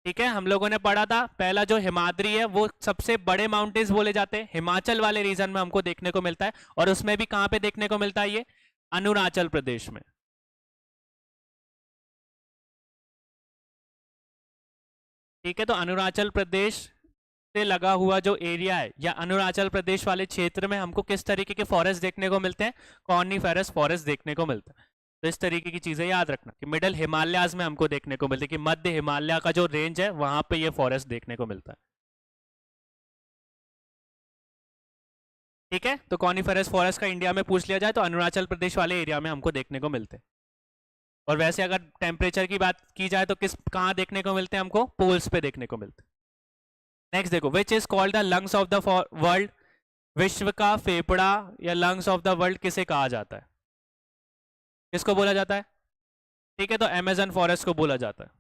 ठीक है, हम लोगों ने पढ़ा था पहला जो हिमाद्री है वो सबसे बड़े माउंटेन्स बोले जाते हैं, हिमाचल वाले रीजन में हमको देखने को मिलता है। और उसमें भी कहां पे देखने को मिलता है? ये अरुणाचल प्रदेश में। ठीक है, तो अरुणाचल प्रदेश से लगा हुआ जो एरिया है या अरुणाचल प्रदेश वाले क्षेत्र में हमको किस तरीके के फॉरेस्ट देखने को मिलते हैं, कॉनिफेरस फॉरेस्ट देखने को मिलता है। तो इस तरीके की चीजें याद रखना कि मिडल हिमालयाज में हमको देखने को मिलती है, कि मध्य हिमालय का जो रेंज है वहां पे ये फॉरेस्ट देखने को मिलता है। ठीक है, तो कॉनिफेरस फॉरेस्ट का इंडिया में पूछ लिया जाए तो अरुणाचल प्रदेश वाले एरिया में हमको देखने को मिलते हैं। और वैसे अगर टेम्परेचर की बात की जाए तो किस कहाँ देखने को मिलते हैं, हमको पोल्स पे देखने को मिलते हैं। नेक्स्ट देखो, which is called the lungs of the world, विश्व का फेफड़ा या लंग्स ऑफ द वर्ल्ड किसे कहा जाता है, किसको बोला जाता है? ठीक है, तो अमेजन फॉरेस्ट को बोला जाता है।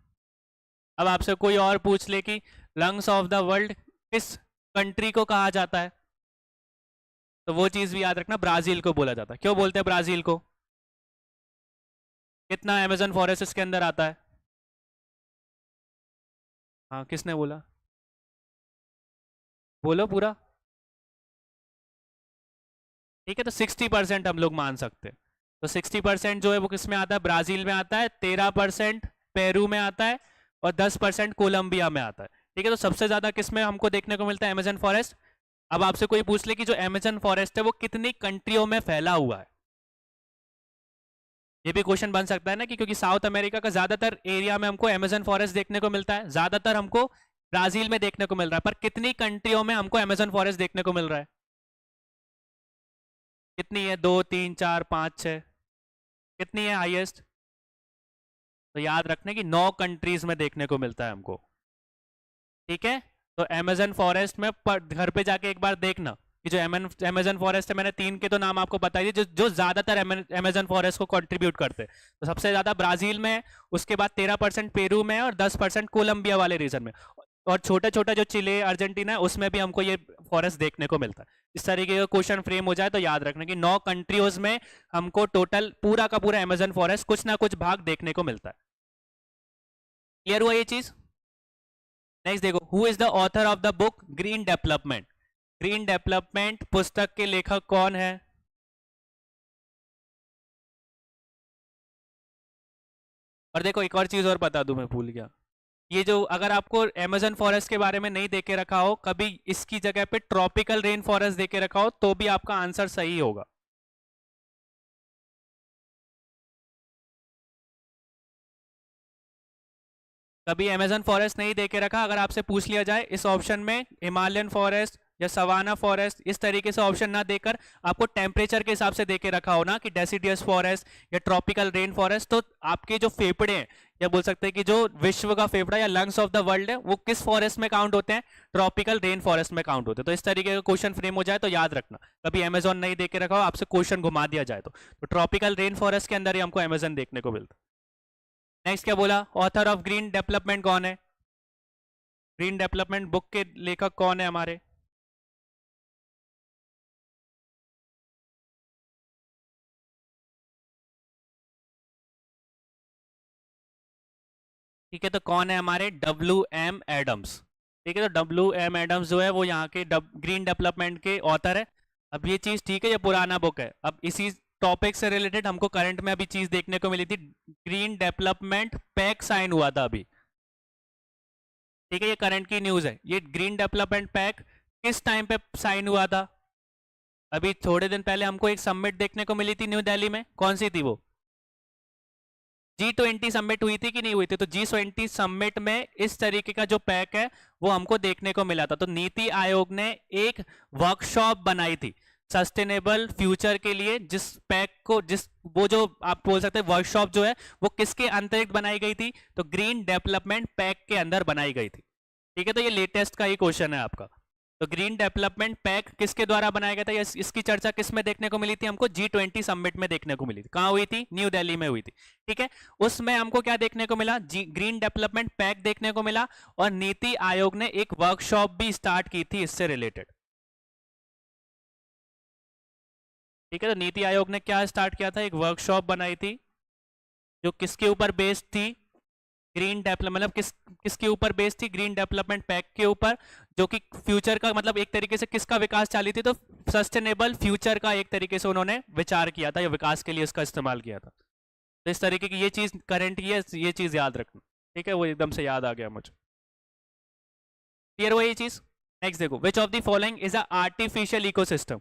अब आपसे कोई और पूछ ले कि लंग्स ऑफ द वर्ल्ड किस कंट्री को कहा जाता है, तो वो चीज भी याद रखना, ब्राजील को बोला जाता है। क्यों बोलते हैं ब्राजील को? कितना अमेजन फॉरेस्ट इसके अंदर आता है? हाँ, किसने बोला? बोलो पूरा। ठीक है, तो 60% हम लोग मान सकते हैं। तो 60% जो है वो किस में आता है, ब्राजील में आता है, 13% पेरू में आता है और 10% कोलंबिया में आता है। ठीक है, तो सबसे ज्यादा किस में हमको देखने को मिलता है, अमेजन फॉरेस्ट। अब आपसे कोई पूछ ले कि जो अमेजन फॉरेस्ट है वो कितनी कंट्रियों में फैला हुआ है, ये भी क्वेश्चन बन सकता है ना, कि क्योंकि साउथ अमेरिका का ज्यादातर एरिया में हमको अमेजन फॉरेस्ट देखने को मिलता है, ज्यादातर हमको ब्राजील में देखने को मिल रहा है, पर कितनी कंट्रियों में हमको अमेजन फॉरेस्ट देखने को मिल रहा है? कितनी है? 2, 3, 4, 5, 6? कितनी है हाईएस्ट? तो याद रखने की 9 कंट्रीज में देखने को मिलता है हमको। ठीक है, तो अमेजन फॉरेस्ट में घर पे जाके एक बार देखना कि जो अमेजन फॉरेस्ट है, मैंने 3 के तो नाम आपको बताई दिए, जो जो ज्यादातर अमेजन फॉरेस्ट को कंट्रीब्यूट करते हैं। तो सबसे ज्यादा ब्राजील में है, उसके बाद 13% पेरू में है और 10% कोलंबिया वाले रीजन में, और छोटा छोटा जो चिले अर्जेंटीना है उसमें भी हमको ये फॉरेस्ट देखने को मिलता है। इस तरीके का क्वेश्चन फ्रेम हो जाए तो याद रखना कि 9 कंट्रीज में हमको टोटल पूरा का पूरा अमेजन फॉरेस्ट कुछ ना कुछ भाग देखने को मिलता है। क्लियर हुआ ये चीज? नेक्स्ट देखो, who is the author of the book green development? Green development पुस्तक के लेखक कौन है? और देखो एक और चीज और बता दूं, मैं भूल गया, ये जो अगर आपको अमेजन फॉरेस्ट के बारे में नहीं देके रखा हो, कभी इसकी जगह पे ट्रॉपिकल रेन फॉरेस्ट देके रखा हो तो भी आपका आंसर सही होगा। कभी अमेजन फॉरेस्ट नहीं देके रखा, अगर आपसे पूछ लिया जाए इस ऑप्शन में हिमालयन फॉरेस्ट या सवाना फॉरेस्ट, इस तरीके से ऑप्शन ना देकर आपको टेम्परेचर के हिसाब से देके रखा हो ना, कि डेसिडियस फॉरेस्ट या ट्रॉपिकल रेन फॉरेस्ट, तो आपके जो फेफड़े हैं, या बोल सकते हैं कि जो विश्व का फेफड़ा या लंग्स ऑफ द वर्ल्ड है, वो किस फॉरेस्ट में काउंट होते हैं, ट्रॉपिकल रेन फॉरेस्ट में काउंट होते हैं। तो इस तरीके का क्वेश्चन फ्रेम हो जाए तो याद रखना, कभी अमेजोन नहीं देके रखा हो, आपसे क्वेश्चन घुमा दिया जाए तो ट्रॉपिकल रेन फॉरेस्ट के अंदर ही हमको अमेजन देखने को मिलता है। नेक्स्ट क्या बोला, ऑथर ऑफ ग्रीन डेवलपमेंट कौन है? ग्रीन डेवलपमेंट बुक के लेखक कौन है हमारे? ठीक है, तो कौन है हमारे? WM Adams. ठीक है, तो WM एडम्स जो है वो यहाँ के ग्रीन डेवलपमेंट के ऑथर है। अब ये चीज ठीक है, ये पुराना बुक है, अब इसी टॉपिक से रिलेटेड हमको करंट में अभी चीज देखने को मिली थी, ग्रीन डेवलपमेंट पैक्ट साइन हुआ था अभी। ठीक है, ये करंट की न्यूज है। ये ग्रीन डेवलपमेंट पैक्ट किस टाइम पे साइन हुआ था? अभी थोड़े दिन पहले हमको एक समिट देखने को मिली थी न्यू दिल्ली में, कौन सी थी वो? G20 समिट हुई थी कि नहीं हुई थी? तो G20 समिट में इस तरीके का जो पैक है वो हमको देखने को मिला था। तो नीति आयोग ने एक वर्कशॉप बनाई थी सस्टेनेबल फ्यूचर के लिए, जिस पैक को, जिस वो जो आप बोल सकते हैं वर्कशॉप जो है वो किसके अंतरिक्त बनाई गई थी? तो ग्रीन डेवलपमेंट पैक के अंदर बनाई गई थी। ठीक है, तो ये लेटेस्ट का ही क्वेश्चन है आपका। तो ग्रीन डेवलपमेंट पैक किसके द्वारा बनाया गया था, इसकी चर्चा किस में देखने को मिली थी हमको? G20 समिट में देखने को मिली थी। कहां हुई थी? न्यू दिल्ली में हुई थी। ठीक है, उसमें हमको क्या देखने को मिला? ग्रीन डेवलपमेंट पैक देखने को मिला, और नीति आयोग ने एक वर्कशॉप भी स्टार्ट की थी इससे रिलेटेड। ठीक है, तो नीति आयोग ने क्या स्टार्ट किया था? एक वर्कशॉप बनाई थी जो किसके ऊपर बेस्ड थी? ग्रीन डेवलप मतलब किसके ऊपर बेस्ड थी? ग्रीन डेवलपमेंट पैक के ऊपर, जो कि फ्यूचर का मतलब एक तरीके से किसका विकास चाली थी? तो सस्टेनेबल फ्यूचर का एक तरीके से उन्होंने विचार किया था या विकास के लिए इसका इस्तेमाल किया था। तो इस तरीके की ये चीज करंट की है, ये चीज याद रखना। ठीक है, वो एकदम से याद आ गया मुझे। क्लियर हुआ ये चीज? नेक्स्ट देखो, which of the following is a artificial ecosystem?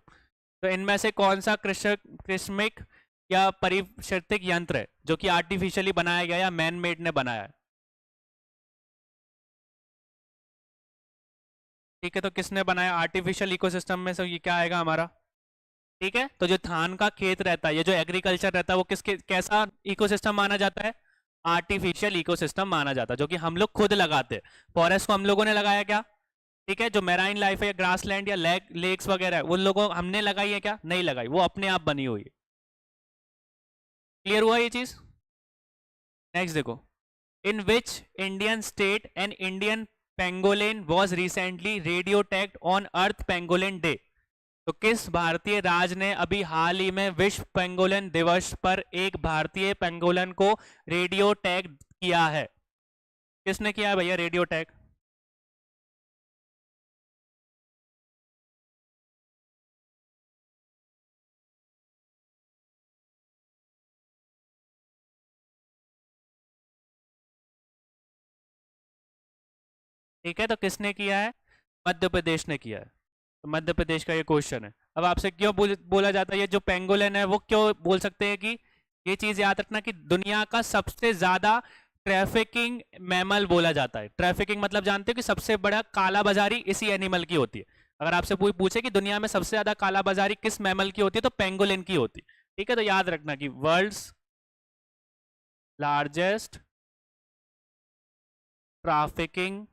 तो इनमें से कौन सा कृषिक या पारिस्थितिक यंत्र है जो कि आर्टिफिशियली बनाया गया या मैन मेड ने बनाया है? ठीक है, तो किसने बनाया आर्टिफिशियल इकोसिस्टम में से? ये क्या आएगा हमारा? ठीक है, तो जो धान का खेत रहता है, ये जो एग्रीकल्चर रहता है, वो किसके कैसा इकोसिस्टम माना जाता है? आर्टिफिशियल इकोसिस्टम माना जाता है, जो कि हम लोग खुद लगाते हैं। फॉरेस्ट को हम लोगों ने लगाया क्या? ठीक है, जो मेराइन लाइफ है या ग्रासलैंड या लेक्स वगैरह है, उन लोगों हमने लगाई है क्या? नहीं लगाई, वो अपने आप बनी हुई है। क्लियर हुआ ये चीज? नेक्स्ट देखो, in which Indian state an Indian pangolin was recently radio tagged on earth pangolin day? तो किस भारतीय राज्य ने अभी हाल ही में विश्व पेंगोलिन दिवस पर एक भारतीय पेंगोलिन को रेडियो टैग किया है? किसने किया है भैया रेडियो टैग? ठीक है, तो किसने किया है? मध्य प्रदेश ने किया है। तो मध्य प्रदेश का ये क्वेश्चन है। अब आपसे क्यों बोला जाता है ये जो पेंगोलिन है वो क्यों बोल सकते हैं कि ये चीज याद रखना कि दुनिया का सबसे ज्यादा ट्रैफिकिंग मैमल बोला जाता है। ट्रैफिकिंग मतलब जानते हो कि सबसे बड़ा काला बाजारी इसी एनिमल की होती है। अगर आपसे कोई पूछे कि दुनिया में सबसे ज्यादा काला बाजारी किस मैमल की होती है, तो पेंगोलिन की होती है। ठीक है, तो याद रखना कि वर्ल्ड्स लार्जेस्ट ट्रैफिकिंग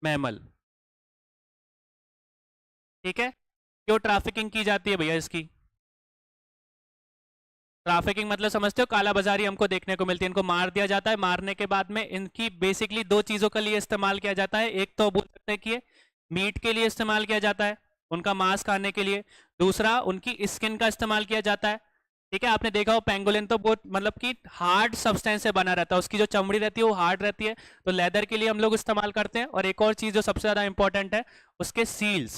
मैमल। ठीक है, क्यों ट्रैफिकिंग की जाती है भैया इसकी? ट्रैफिकिंग मतलब समझते हो, काला बाजारी हमको देखने को मिलती है। इनको मार दिया जाता है, मारने के बाद में इनकी बेसिकली दो चीजों के लिए इस्तेमाल किया जाता है। एक तो बोल सकते हैं कि ये मीट के लिए इस्तेमाल किया जाता है, उनका मांस खाने के लिए। दूसरा उनकी स्किन का इस्तेमाल किया जाता है। ठीक है, आपने देखा हो पेंगोलिन तो बहुत मतलब कि हार्ड सब्सटेंस से बना रहता है, उसकी जो चमड़ी रहती है वो हार्ड रहती है, तो लेदर के लिए हम लोग इस्तेमाल करते हैं। और एक और चीज जो सबसे ज्यादा इंपॉर्टेंट है, उसके सील्स,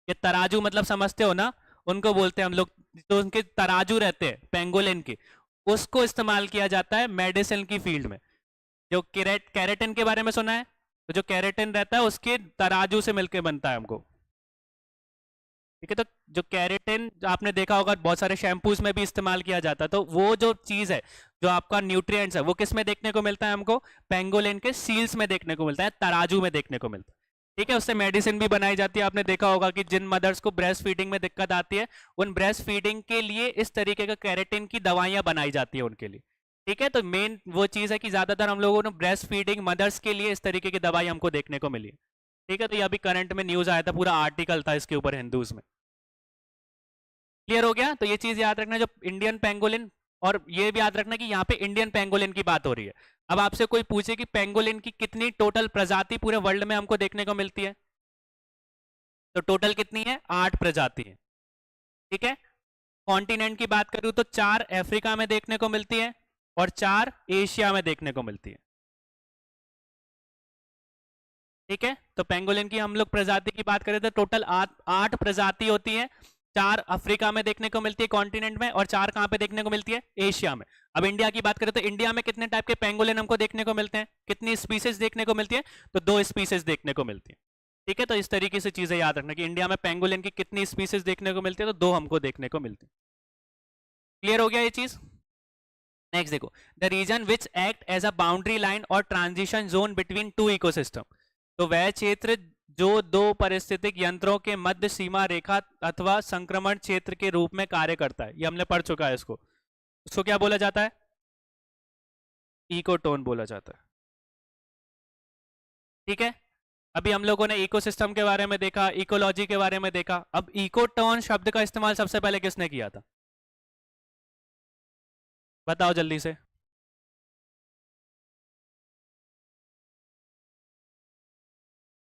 ये तराजू मतलब समझते हो ना, उनको बोलते हैं हम लोग। तो उनके तराजू रहते हैं पेंगोलिन के, उसको इस्तेमाल किया जाता है मेडिसिन की फील्ड में। जो कैरेटिन के बारे में सुना है, तो जो कैरेटिन रहता है उसके तराजू से मिलकर बनता है हमको। ठीक है, तो जो कैरेटिन आपने देखा होगा बहुत सारे शैम्पूज में भी इस्तेमाल किया जाता है, तो वो जो चीज है जो आपका न्यूट्रिएंट्स है वो किस में देखने को मिलता है हमको? पेंगोलिन के सील्स में देखने को मिलता है, तराजू में देखने को मिलता है। ठीक है, उससे मेडिसिन भी बनाई जाती है। आपने देखा होगा कि जिन मदर्स को ब्रेस्ट फीडिंग में दिक्कत आती है, उन ब्रेस्ट फीडिंग के लिए इस तरीके का कैरेटिन की दवाइयां बनाई जाती है उनके लिए। ठीक है, तो मेन वो चीज है कि ज्यादातर हम लोगों ने ब्रेस्ट फीडिंग मदर्स के लिए इस तरीके की दवाई हमको देखने को मिली है। ठीक है, तो ये अभी करंट में न्यूज आया था, पूरा आर्टिकल था इसके ऊपर हिंदूज में। क्लियर हो गया? तो ये चीज याद रखना, जो इंडियन पेंगोलिन, और ये भी याद रखना कि यहाँ पे इंडियन पेंगोलिन की बात हो रही है। अब आपसे कोई पूछे कि पेंगोलिन की कितनी टोटल प्रजाति पूरे वर्ल्ड में हमको देखने को मिलती है, तो टोटल कितनी है? 8 प्रजाति है। ठीक है, कॉन्टिनेंट की बात करूं तो 4 अफ्रीका में देखने को मिलती है और 4 एशिया में देखने को मिलती है। ठीक है, तो पेंगोलिन की हम लोग प्रजाति की बात करें तो टोटल 8 प्रजाति होती है। 4 अफ्रीका में देखने को मिलती है कॉन्टिनेंट में, और 4 कहां पे देखने को मिलती है? एशिया में। अब इंडिया की बात करें तो इंडिया में कितने टाइप के पेंगोलिन हमको देखने को मिलते हैं? कितनी स्पीसीज देखने को मिलती है? तो 2 स्पीसीज देखने को मिलती है। ठीक है, तो इस तरीके से चीजें याद रखना कि इंडिया में पेंगोलिन की कितनी स्पीसीज देखने को मिलती है, तो 2 हमको देखने को मिलती है। क्लियर हो गया ये चीज? नेक्स्ट देखो, the region which act as a boundary line और transition zone between two ecosystem. तो वह क्षेत्र जो दो पारिस्थितिक यंत्रों के मध्य सीमा रेखा अथवा संक्रमण क्षेत्र के रूप में कार्य करता है, ये हमने पढ़ चुका है इसको। उसको क्या बोला जाता है? इकोटोन बोला जाता है। ठीक है, अभी हम लोगों ने इकोसिस्टम के बारे में देखा, इकोलॉजी के बारे में देखा। अब इकोटोन शब्द का इस्तेमाल सबसे पहले किसने किया था? बताओ जल्दी से।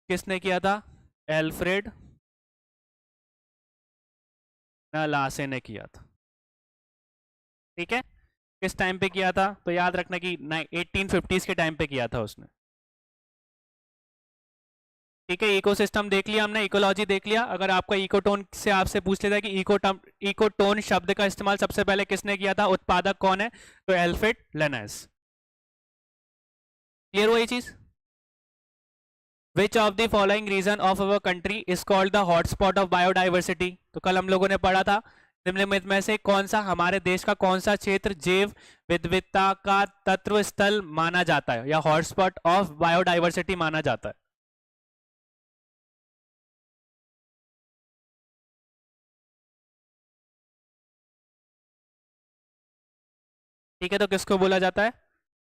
किसने किया था? एल्फ्रेड नलासे ने किया था। ठीक है, किस टाइम पे किया था? तो याद रखना कि 1850s के टाइम पे किया था उसने। ठीक है, इकोसिस्टम देख लिया हमने, इकोलॉजी देख लिया। अगर आपका इकोटोन से आपसे पूछ लेता है कि इकोटोन शब्द का इस्तेमाल सबसे पहले किसने किया था, उत्पादक कौन है, तो एल्फ्रेड लिनस। क्लियर हुआ ये चीज? Which of the following region of our country is called the hotspot of biodiversity? तो कल हम लोगों ने पढ़ा था निम्नलिखित में से कौन सा हमारे देश का कौन सा क्षेत्र जैव विविधता का तत्व स्थल माना जाता है या हॉटस्पॉट ऑफ बायोडाइवर्सिटी माना जाता है? ठीक है, तो किसको बोला जाता है?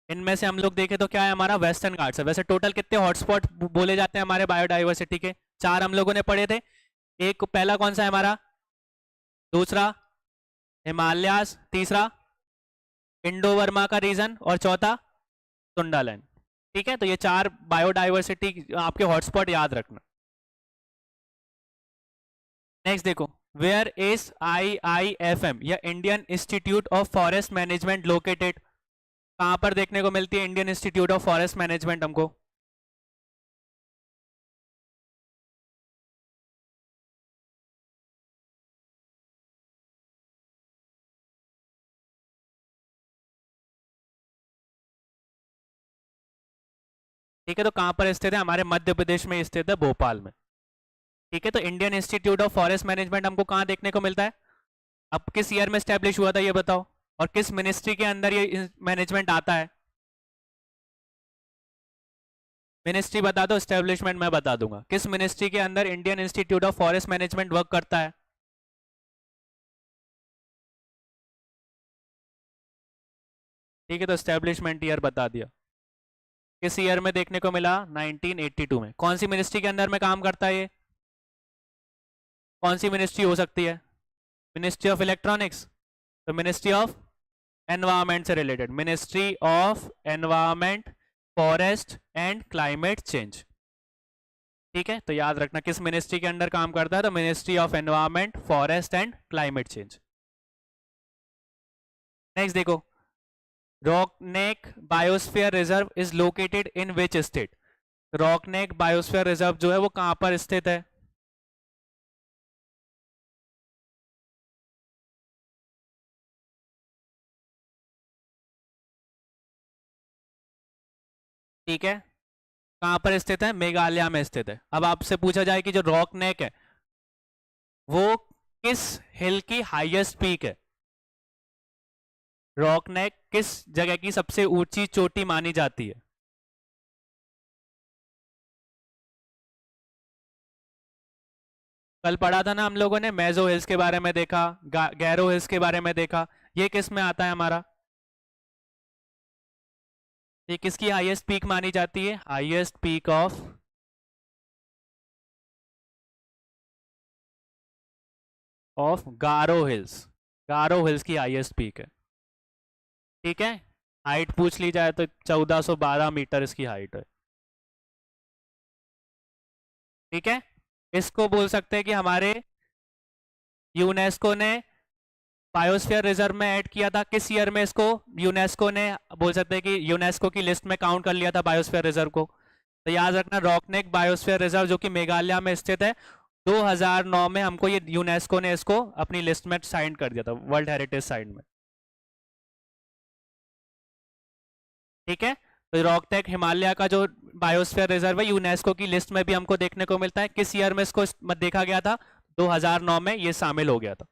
इनमें से हम लोग देखें तो क्या है, हमारा वेस्टर्न घाट्स है। वैसे टोटल कितने हॉटस्पॉट बोले जाते हैं हमारे बायोडाइवर्सिटी के? 4 हम लोगों ने पढ़े थे। एक पहला कौन सा है हमारा, दूसरा हिमालयास, तीसरा इंडो वर्मा का रीजन, और चौथा सुंडालैंड। ठीक है, तो ये 4 बायोडाइवर्सिटी आपके हॉटस्पॉट याद रखना। नेक्स्ट देखो, वेयर इज IIFM या Indian institute of forest management located? कहां पर देखने को मिलती है Indian institute of forest management हमको? ठीक है, तो कहां पर स्थित है, हमारे मध्य प्रदेश में स्थित है, भोपाल में। ठीक है, तो Indian institute of forest management हमको कहां देखने को मिलता है? अब किस ईयर में स्टैब्लिश हुआ था ये बताओ, और किस मिनिस्ट्री के अंदर ये मैनेजमेंट आता है? मिनिस्ट्री बता दो, स्टैब्लिशमेंट मैं बता दूंगा। किस मिनिस्ट्री के अंदर Indian institute of forest management work करता है? ठीक है, तो स्टैब्लिशमेंट ईयर बता दिया। किस ईयर में देखने को मिला? 1982 में। कौन सी मिनिस्ट्री के अंदर में काम करता है ये? कौन सी मिनिस्ट्री हो सकती है? मिनिस्ट्री ऑफ इलेक्ट्रॉनिक्स, तो मिनिस्ट्री ऑफ एनवायरमेंट से related, ministry of environment, forest and climate change. ठीक है, तो याद रखना किस मिनिस्ट्री के अंडर काम करता है, तो ministry of environment, forest and climate change. Next देखो, Nokrek biosphere reserve is located in which state? Nokrek biosphere reserve जो है वो कहां पर स्थित है? ठीक है, कहां पर स्थित है? मेघालय में स्थित है। अब आपसे पूछा जाए कि जो रॉकनेक है वो किस हिल की हाईएस्ट पीक है? रॉकनेक किस जगह की सबसे ऊंची चोटी मानी जाती है? कल पढ़ा था ना हम लोगों ने, मेजो हिल्स के बारे में देखा, गैरो हिल्स के बारे में देखा। ये किस में आता है हमारा? ये किसकी हाईएस्ट पीक मानी जाती है? Highest peak of Garo hills. Garo hills की हाईएस्ट पीक है। ठीक है, हाइट पूछ ली जाए तो 1412 मीटर इसकी हाइट है। ठीक है, इसको बोल सकते हैं कि हमारे यूनेस्को ने बायोस्फीयर रिजर्व में ऐड किया था। किस ईयर में इसको यूनेस्को ने, बोल सकते हैं कि यूनेस्को की लिस्ट में काउंट कर लिया था बायोस्फीयर रिजर्व को? तो याद रखना, रॉकनेक बायोस्फीयर रिजर्व जो कि मेघालय में स्थित है, 2009 में हमको ये यूनेस्को ने इसको अपनी लिस्ट में साइन कर दिया था, वर्ल्ड हेरिटेज साइट में। ठीक है, तो रॉकनेक हिमालय का जो बायोस्फीयर रिजर्व है यूनेस्को की लिस्ट में भी हमको देखने को मिलता है। किस ईयर में इसको देखा गया था? 2009 में ये शामिल हो गया था।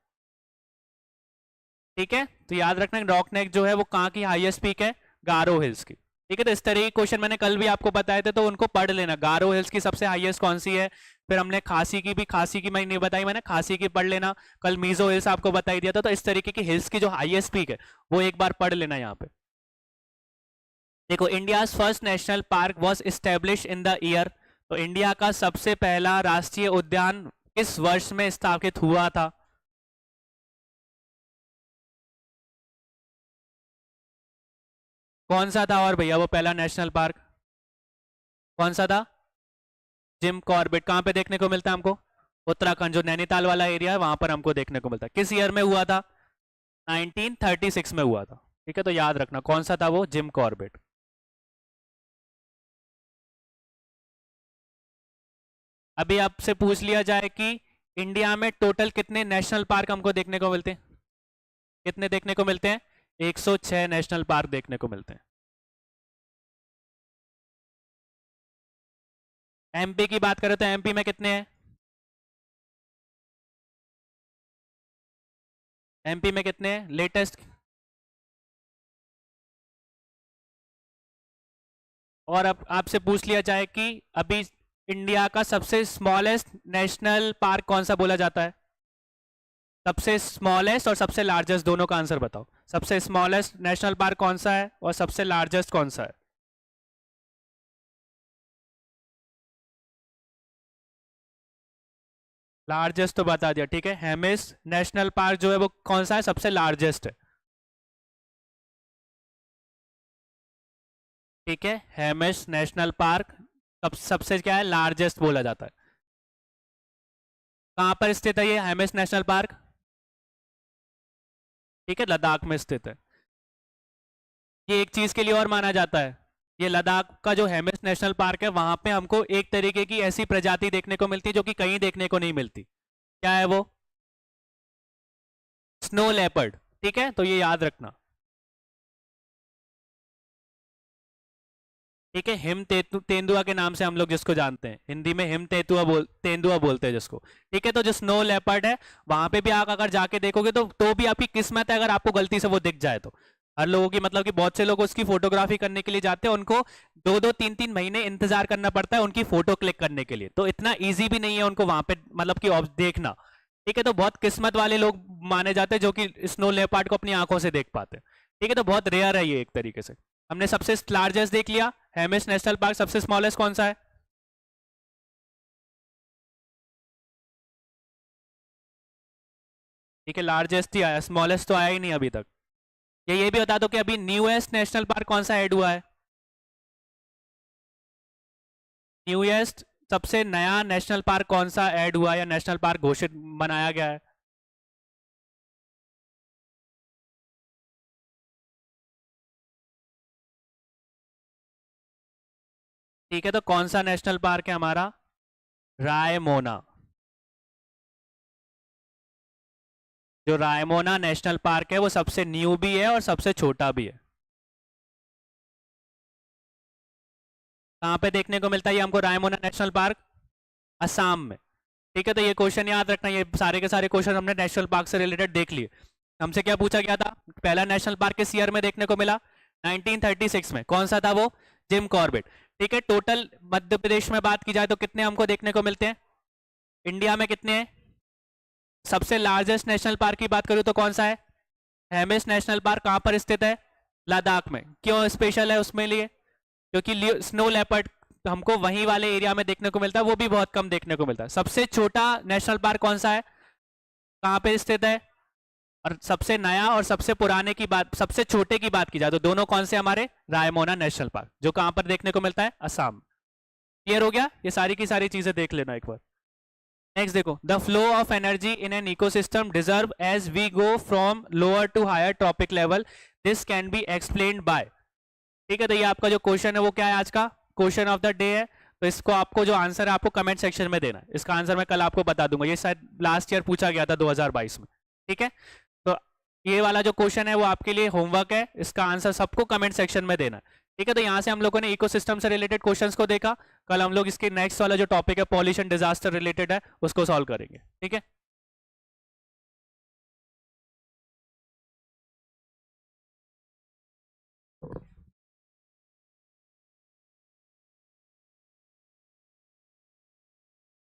ठीक है, तो याद रखना रॉकनेक जो है वो कहाँ की हाईएस्ट पीक है? गारो हिल्स की। ठीक है, तो इस तरह के क्वेश्चन मैंने कल भी आपको बताए थे, तो उनको पढ़ लेना। गारो हिल्स की सबसे हाईएस्ट कौन सी है? फिर हमने खासी की भी, खासी की मैं नहीं बताई मैंने, खासी की पढ़ लेना। कल मीजो हिल्स आपको बताई दिया था। तो इस तरीके की हिल्स की जो हाईएस्ट पीक है वो एक बार पढ़ लेना यहाँ पे। देखो, India first national park was establish in the year. तो इंडिया का सबसे पहला राष्ट्रीय उद्यान किस वर्ष में स्थापित हुआ था? कौन सा था और भैया वो पहला नेशनल पार्क? कौन सा था? Jim Corbett. कहाँ पे देखने को मिलता है हमको? उत्तराखंड, जो नैनीताल वाला एरिया है वहां पर हमको देखने को मिलता है। किस ईयर में हुआ था? 1936 में हुआ था। ठीक है, तो याद रखना कौन सा था वो, जिम कॉर्बेट। अभी आपसे पूछ लिया जाए कि इंडिया में टोटल कितने नेशनल पार्क हमको देखने को मिलते हैं, कितने देखने को मिलते हैं? 106 नेशनल पार्क देखने को मिलते हैं। एमपी की बात करें तो एमपी में कितने हैं? एमपी में कितने हैं लेटेस्ट? और अब आपसे पूछ लिया जाए कि अभी इंडिया का सबसे स्मॉलेस्ट नेशनल पार्क कौन सा बोला जाता है? सबसे स्मॉलेस्ट और सबसे लार्जेस्ट दोनों का आंसर बताओ। सबसे स्मॉलेस्ट नेशनल पार्क कौन सा है और सबसे लार्जेस्ट कौन सा है? लार्जेस्ट तो बता दिया, ठीक है। हेमिस नेशनल पार्क जो है वो कौन सा है? सबसे लार्जेस्ट है, ठीक है। हेमिस नेशनल पार्क सबसे क्या है? लार्जेस्ट बोला जाता है। कहां पर स्थित है ये हेमिस नेशनल पार्क? ठीक है, लद्दाख में स्थित है। ये एक चीज के लिए और माना जाता है, ये लद्दाख का जो हेमिस नेशनल पार्क है वहां पे हमको एक तरीके की ऐसी प्रजाति देखने को मिलती है जो कि कहीं देखने को नहीं मिलती। क्या है वो? स्नो लेपर्ड, ठीक है, तो ये याद रखना, ठीक है। हिम तेंदुआ के नाम से हम लोग जिसको जानते हैं, हिंदी में हिम तेंदुआ बोलते हैं जिसको, ठीक है। तो जो स्नो लेपर्ड है वहां पे भी आप अगर जाके देखोगे तो भी आपकी किस्मत है अगर आपको गलती से वो दिख जाए तो। हर लोगों की मतलब कि बहुत से लोग उसकी फोटोग्राफी करने के लिए जाते हैं, उनको 2-2 3-3 महीने इंतजार करना पड़ता है उनकी फोटो क्लिक करने के लिए, तो इतना ईजी भी नहीं है उनको वहां पे मतलब कि देखना, ठीक है। तो बहुत किस्मत वाले लोग माने जाते हैं जो कि स्नो लेपर्ड को अपनी आंखों से देख पाते हैं, ठीक है। तो बहुत रेयर है ये एक तरीके से। हमने सबसे लार्जेस्ट देख लिया, हेमिस नेशनल पार्क। सबसे स्मॉलेस्ट कौन सा है? ठीक है, लार्जेस्ट ही आया, स्मॉलेस्ट तो आया ही नहीं अभी तक। ये भी बता दो कि अभी न्यूएस्ट नेशनल पार्क कौन सा ऐड हुआ है? न्यूएस्ट सबसे नया नेशनल पार्क कौन सा ऐड हुआ है या नेशनल पार्क घोषित बनाया गया है? ठीक है, तो कौन सा नेशनल पार्क है हमारा? रायमोना। जो रायमोना नेशनल पार्क है वो सबसे न्यू भी है और सबसे छोटा भी है। कहाँ पे देखने को मिलता है ये हमको रायमोना नेशनल पार्क? असम में, ठीक है। तो ये क्वेश्चन याद रखना, ये सारे के सारे क्वेश्चन हमने नेशनल पार्क से रिलेटेड देख लिए। हमसे क्या पूछा गया था? पहला नेशनल पार्क किस ईयर में देखने को मिला? 1936 में। कौन सा था वो? जिम कॉर्बेट, ठीक है। टोटल मध्य प्रदेश में बात की जाए तो कितने हमको देखने को मिलते हैं? इंडिया में कितने हैं? सबसे लार्जेस्ट नेशनल पार्क की बात करूं तो कौन सा है? Hemis national park. कहां पर स्थित है? लद्दाख में। क्यों स्पेशल है उसमें लिए? क्योंकि स्नो लेपर्ड हमको वहीं वाले एरिया में देखने को मिलता है, वो भी बहुत कम देखने को मिलता है। सबसे छोटा नेशनल पार्क कौन सा है? कहां पे स्थित है? और सबसे नया और सबसे पुराने की बात, सबसे छोटे की बात की जाए तो दोनों कौन से हमारे? रायमोना नेशनल पार्क, जो कहां पर देखने को मिलता है? असम। क्लियर हो गया? ये सारी की सारी चीजें देख लेना एक बार। नेक्स्ट देखो, the flow of energy in an ecosystem deserve as we go from lower to higher trophic level, this can be explained by. ठीक है, तो ये आपका जो क्वेश्चन है वो क्या है? आज का क्वेश्चन ऑफ द डे है। तो इसको आपको जो आंसर है आपको कमेंट सेक्शन में देना है। इसका आंसर मैं कल आपको बता दूंगा, ये शायद लास्ट ईयर पूछा गया था 2022 में, ठीक है। तो ये वाला जो क्वेश्चन है वो आपके लिए होमवर्क है, इसका आंसर सबको कमेंट सेक्शन में देना है, ठीक है। तो यहाँ से हम लोगों ने इकोसिस्टम से रिलेटेड क्वेश्चंस को देखा। कल हम लोग इसके नेक्स्ट वाला जो टॉपिक है पॉल्यूशन डिजास्टर रिलेटेड है उसको सॉल्व करेंगे, ठीक है।